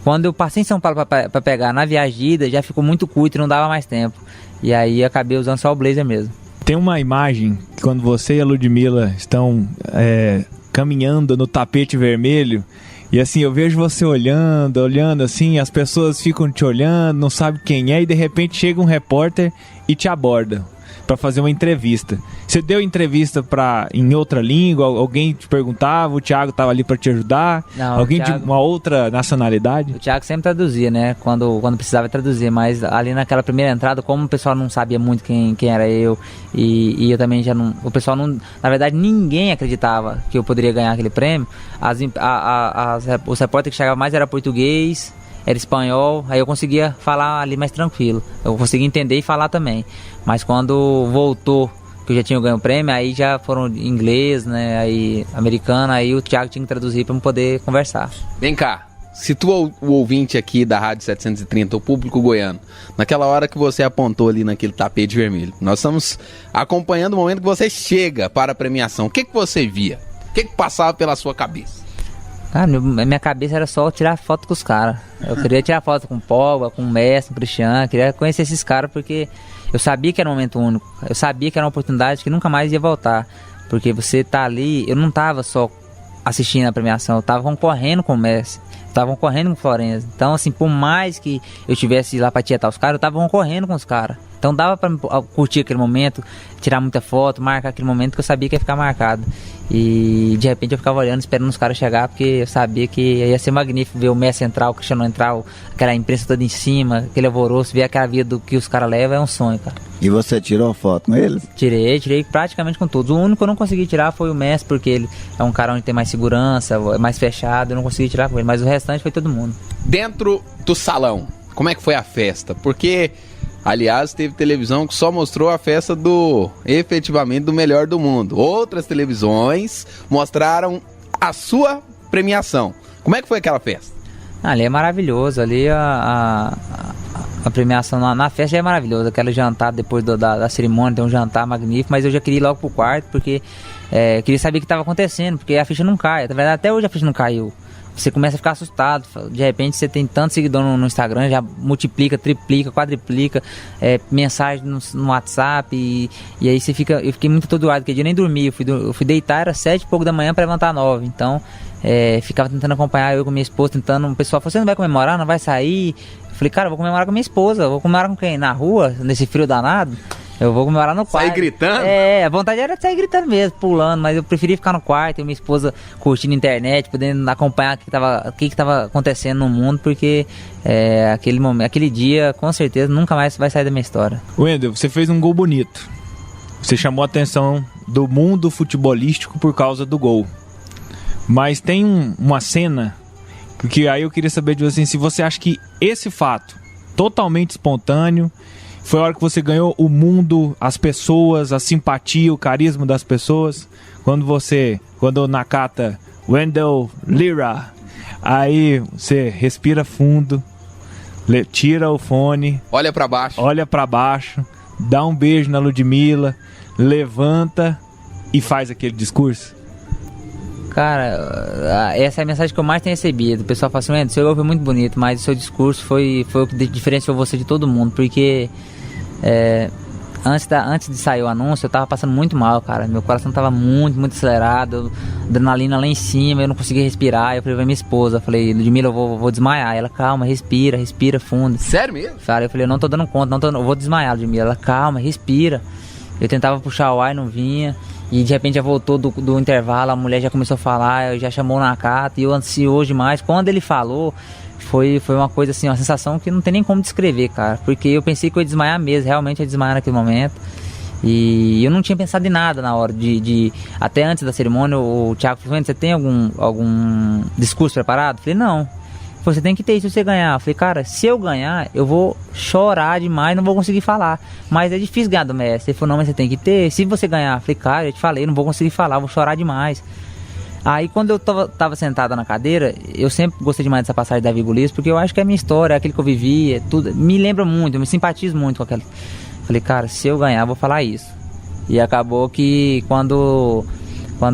quando eu passei em São Paulo pra pegar na viagem de ida, já ficou muito curto e não dava mais tempo. E aí acabei usando só o blazer mesmo. Tem uma imagem que quando você e a Ludmilla estão caminhando no tapete vermelho, e assim, eu vejo você olhando assim, as pessoas ficam te olhando, não sabem quem é, e de repente chega um repórter e te aborda para fazer uma entrevista. Você deu entrevista em outra língua? Alguém te perguntava? O Thiago tava ali para te ajudar? Não, alguém Thiago, de uma outra nacionalidade? O Thiago sempre traduzia, né? Quando precisava traduzir, mas ali naquela primeira entrada, como o pessoal não sabia muito quem era eu, e eu também já não... O pessoal não... Na verdade, ninguém acreditava que eu poderia ganhar aquele prêmio. Os repórteres que chegavam mais era português, era espanhol, aí eu conseguia falar ali mais tranquilo. Eu conseguia entender e falar também. Mas quando voltou que eu já tinha ganho o prêmio, aí já foram em inglês, né, aí americano, aí o Thiago tinha que traduzir para eu poder conversar. Vem cá, situa o ouvinte aqui da Rádio 730, o público goiano, naquela hora que você apontou ali naquele tapete vermelho. Nós estamos acompanhando o momento que você chega para a premiação. O que você via? O que passava pela sua cabeça? Cara, minha cabeça era só tirar foto com os caras. Eu queria tirar foto com o Pogba, com o Messi, com o Cristiano, queria conhecer esses caras porque eu sabia que era um momento único. Eu sabia que era uma oportunidade que nunca mais ia voltar. Porque você tá ali, eu não tava só assistindo a premiação, eu tava concorrendo com o Messi, eu tava concorrendo com o Florenzi. Então, assim, por mais que eu tivesse lá pra tietar os caras, eu tava concorrendo com os caras. Então dava pra curtir aquele momento, tirar muita foto, marcar aquele momento que eu sabia que ia ficar marcado. E de repente eu ficava olhando, esperando os caras chegar, porque eu sabia que ia ser magnífico ver o Messi entrar, o Cristiano entrar, aquela imprensa toda em cima, aquele alvoroço, ver aquela vida do que os caras levam, é um sonho, cara. E você tirou foto com eles? Tirei praticamente com todos. O único que eu não consegui tirar foi o Messi, porque ele é um cara onde tem mais segurança, é mais fechado, eu não consegui tirar com ele, mas o restante foi todo mundo. Dentro do salão, como é que foi a festa? Porque, aliás, teve televisão que só mostrou a festa efetivamente do melhor do mundo. Outras televisões mostraram a sua premiação. Como é que foi aquela festa? Ali é maravilhoso, ali a premiação na festa já é maravilhosa. Aquele jantar depois da cerimônia, tem um jantar magnífico, mas eu já queria ir logo pro quarto, porque queria saber o que estava acontecendo, porque a ficha não cai. Na verdade, até hoje a ficha não caiu. Você começa a ficar assustado, de repente você tem tanto seguidor no Instagram, já multiplica, triplica, quadriplica, mensagem no WhatsApp, e aí você fica, eu fiquei muito atordoado, porque eu nem dormi, eu fui deitar, era 7 e pouco da manhã para levantar 9, então ficava tentando acompanhar eu com minha esposa, tentando, o pessoal falou, você não vai comemorar, não vai sair? Eu falei, cara, eu vou comemorar com minha esposa, vou comemorar com quem? Na rua, nesse frio danado? Eu vou comemorar no quarto. Sair gritando? A vontade era de sair gritando mesmo, pulando, mas eu preferi ficar no quarto e minha esposa curtindo a internet, podendo acompanhar o que estava acontecendo no mundo, porque aquele dia, com certeza, nunca mais vai sair da minha história. Wendel, você fez um gol bonito. Você chamou a atenção do mundo futebolístico por causa do gol. Mas tem uma cena, que aí eu queria saber de você, se você acha que esse fato, totalmente espontâneo, foi a hora que você ganhou o mundo, as pessoas, a simpatia, o carisma das pessoas. Quando o Nakata, Wendel Lira, aí você respira fundo, tira o fone, olha pra baixo, dá um beijo na Ludmilla, levanta e faz aquele discurso. Cara, essa é a mensagem que eu mais tenho recebido. O pessoal fala assim, Wendel, seu gol foi muito bonito, mas o seu discurso foi o que diferenciou você de todo mundo, porque antes de sair o anúncio, eu tava passando muito mal, cara. Meu coração tava muito, muito acelerado, adrenalina lá em cima, eu não conseguia respirar. Eu falei pra minha esposa, falei, Ludmilla, eu vou desmaiar. Ela, calma, respira fundo. Sério mesmo? Cara, eu falei, eu não tô dando conta, eu vou desmaiar, Ludmilla. Ela, calma, respira. Eu tentava puxar o ar e não vinha. E de repente já voltou do intervalo, a mulher já começou a falar, já chamou o Nakata, e eu ansioso demais. Quando ele falou, foi uma coisa assim, uma sensação que não tem nem como descrever, cara. Porque eu pensei que eu ia desmaiar mesmo, realmente eu ia desmaiar naquele momento. E eu não tinha pensado em nada na hora até antes da cerimônia, o Thiago falou, você tem algum discurso preparado? Eu falei, não. Você tem que ter isso se você ganhar. Eu falei, cara, se eu ganhar, eu vou chorar demais, não vou conseguir falar. Mas é difícil ganhar do Messi. Ele falou, não, mas você tem que ter. Se você ganhar, eu falei, cara, eu te falei, não vou conseguir falar, vou chorar demais. Aí quando eu tava sentada na cadeira, eu sempre gostei demais dessa passagem da Davi Bulis, porque eu acho que é a minha história, é aquilo que eu vivi, é tudo, me lembra muito, eu me simpatizo muito com aquela. Falei, cara, se eu ganhar, eu vou falar isso. E acabou que quando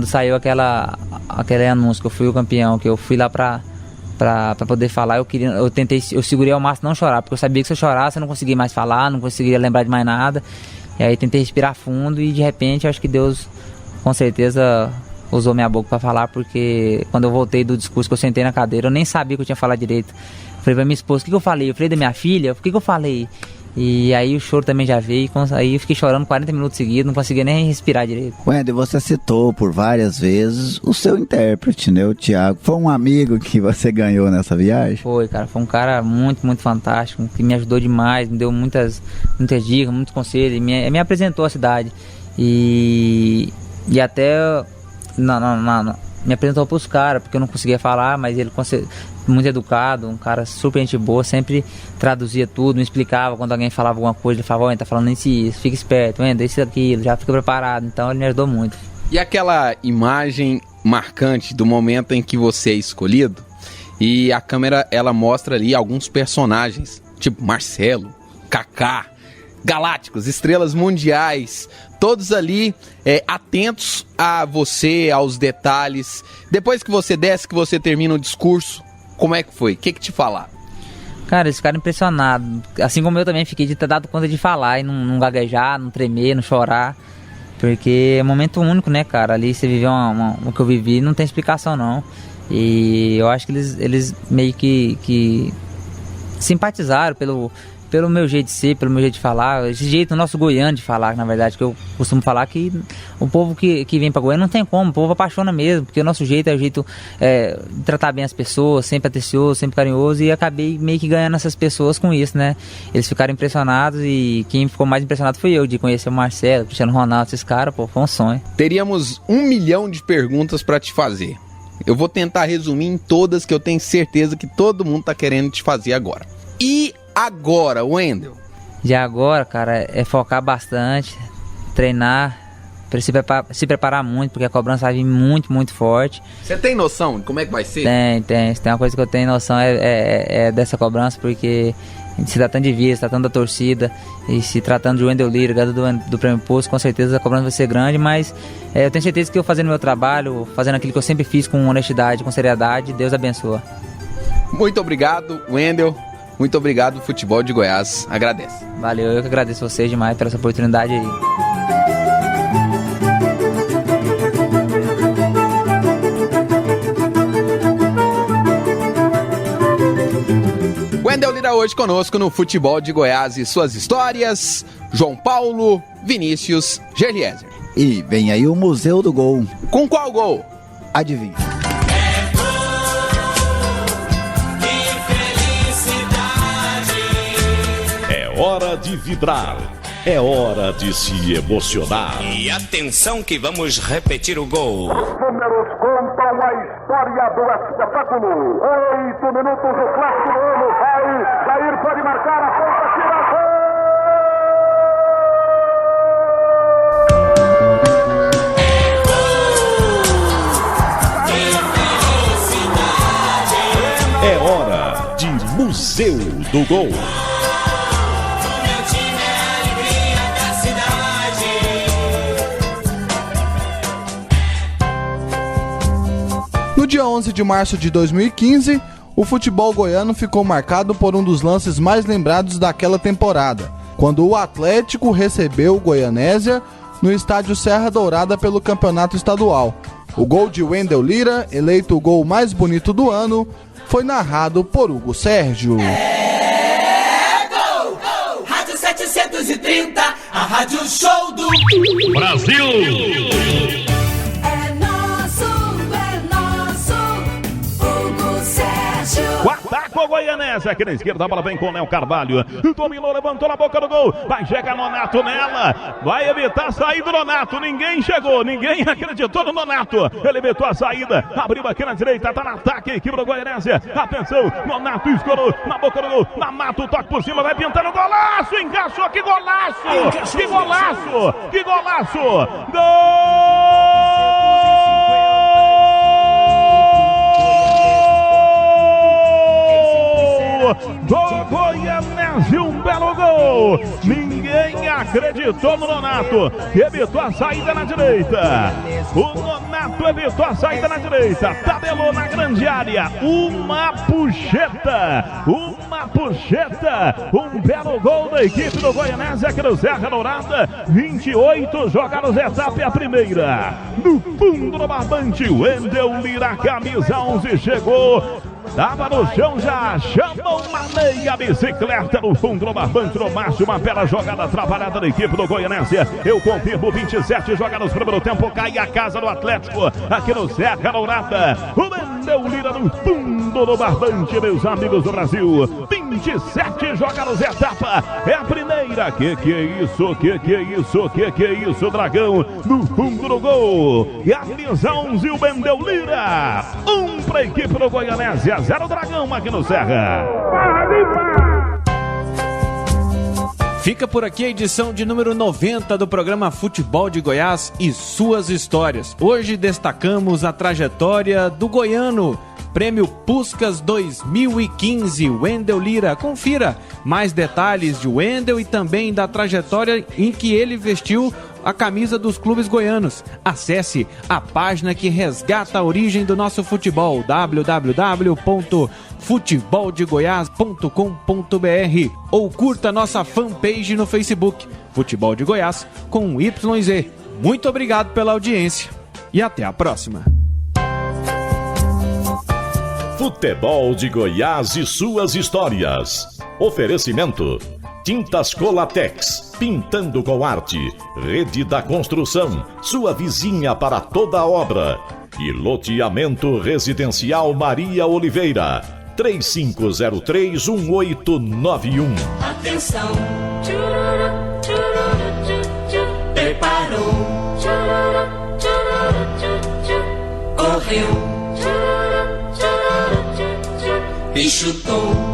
saiu aquele anúncio que eu fui o campeão, que eu fui lá pra poder falar, eu segurei ao máximo não chorar, porque eu sabia que se eu chorasse eu não conseguia mais falar, não conseguia lembrar de mais nada. E aí tentei respirar fundo e de repente acho que Deus com certeza usou minha boca para falar, porque quando eu voltei do discurso que eu sentei na cadeira, eu nem sabia que eu tinha falado direito. Falei pra minha esposa, o que eu falei? Eu falei da minha filha? O que eu falei? E aí o choro também já veio, aí eu fiquei chorando 40 minutos seguidos, não conseguia nem respirar direito. Wendel, você citou por várias vezes o seu intérprete, né, o Thiago. Foi um amigo que você ganhou nessa viagem? Foi, cara, foi um cara muito, muito fantástico, que me ajudou demais, me deu muitas dicas, muitos conselhos, me apresentou a cidade. E até me apresentou pros caras, porque eu não conseguia falar, mas ele muito educado, um cara super gente boa, sempre traduzia tudo, me explicava quando alguém falava alguma coisa, ele falava, tá falando isso, fica esperto, isso aquilo, já fica preparado, então ele me ajudou muito. E aquela imagem marcante do momento em que você é escolhido e a câmera ela mostra ali alguns personagens, tipo Marcelo, Kaká, galácticos, estrelas mundiais, todos ali atentos a você, aos detalhes. Depois que você desce, que você termina o discurso, como é que foi? O que te falaram? Cara, eles ficaram impressionados, assim como eu também fiquei de ter dado conta de falar e não gaguejar, não tremer, não chorar. Porque é um momento único, né, cara? Ali você viveu o que eu vivi, não tem explicação, não. E eu acho que eles meio que simpatizaram pelo meu jeito de ser, pelo meu jeito de falar. Esse jeito nosso goiano de falar, na verdade, que eu costumo falar que o povo que vem pra Goiânia não tem como, o povo apaixona mesmo. Porque o nosso jeito é o jeito de tratar bem as pessoas, sempre atencioso, sempre carinhoso. E acabei meio que ganhando essas pessoas com isso, né? Eles ficaram impressionados e quem ficou mais impressionado foi eu, de conhecer o Marcelo, o Cristiano Ronaldo, esses caras, pô, foi um sonho. Teríamos 1 milhão de perguntas pra te fazer. Eu vou tentar resumir em todas que eu tenho certeza que todo mundo tá querendo te fazer agora. E agora, Wendel? De agora, cara, é focar bastante, treinar, se preparar muito, porque a cobrança vai vir muito, muito forte. Você tem noção de como é que vai ser? Tem uma coisa que eu tenho noção é dessa cobrança, porque se tratando de vida, se tratando da torcida e se tratando de Wendel Lira, ganhador do Prêmio Posto, com certeza a cobrança vai ser grande, mas eu tenho certeza que eu fazendo meu trabalho, fazendo aquilo que eu sempre fiz com honestidade, com seriedade, Deus abençoa. Muito obrigado, Wendel. Muito obrigado, Futebol de Goiás. Agradece. Valeu, eu que agradeço vocês demais pela essa oportunidade aí. Wendel Lira hoje conosco no Futebol de Goiás e suas histórias. João Paulo, Vinícius, Gerliezer. E vem aí o Museu do Gol. Com qual gol? Adivinha. Hora de vibrar, é hora de se emocionar. E atenção que vamos repetir o gol. Os números contam a história do espetáculo. 8 minutos do clássico do ano. Vai, Jair pode marcar, a ponta, tira a gol. É hora de Museu do Gol. No dia 11 de março de 2015, o futebol goiano ficou marcado por um dos lances mais lembrados daquela temporada, quando o Atlético recebeu o Goianésia no estádio Serra Dourada pelo campeonato estadual. O gol de Wendel Lira, eleito o gol mais bonito do ano, foi narrado por Hugo Sérgio. É gol! Rádio 730, a rádio show do Brasil! Ataca o Goianésia, aqui na esquerda, a bola vem com o Léo Carvalho, dominou, levantou na boca do gol, vai chegar Nonato nela, vai evitar a saída do Nonato, ninguém chegou, ninguém acreditou no Nonato, ele evitou a saída, abriu aqui na direita, tá no ataque, a equipe do Goianésia, atenção, Nonato escorou na boca do gol, Nonato, toque por cima, vai pintando, golaço, encaixou, que golaço, que golaço, que golaço, gol! Do Goianésia, um belo gol. Ninguém acreditou no Nonato. Evitou a saída na direita. O Nonato evitou a saída na direita. Tabelou na grande área. Uma puxeta. Um belo gol da equipe do Goianésia aqui no Serra Dourada. 28 jogados, etapa a primeira. No fundo do barbante, Wendel Lira, camisa 11, chegou. Tava no chão já, chamou uma meia bicicleta no fundo do barbante, no máximo, uma bela jogada trabalhada da equipe do Goianésia. Eu confirmo, 27 jogadas no primeiro tempo, cai a casa do Atlético, aqui no Serra Dourada. O Wendel Lira no fundo do barbante, meus amigos do Brasil. 27 jogadores etapa. É a primeira. Que é isso? Que é isso? Que é isso, Dragão? No fundo do gol. E a camisa 11, o Wendel Lira. 1 para a equipe do Goianésia, 0 Dragão aqui no Serra. Fica por aqui a edição de número 90 do programa Futebol de Goiás e suas histórias. Hoje destacamos a trajetória do goiano, Prêmio Puskás 2015, Wendel Lira. Confira mais detalhes de Wendel e também da trajetória em que ele vestiu a camisa dos clubes goianos. Acesse a página que resgata a origem do nosso futebol, www.futeboldegoias.com.br, ou curta nossa fanpage no Facebook, Futebol de Goiás com YZ. Muito obrigado pela audiência e até a próxima. Futebol de Goiás e suas histórias. Oferecimento: Tintas Colatex, pintando com arte. Rede da Construção, sua vizinha para toda obra. E loteamento residencial Maria Oliveira, 3503-1891. Atenção, preparou, correu e chutou.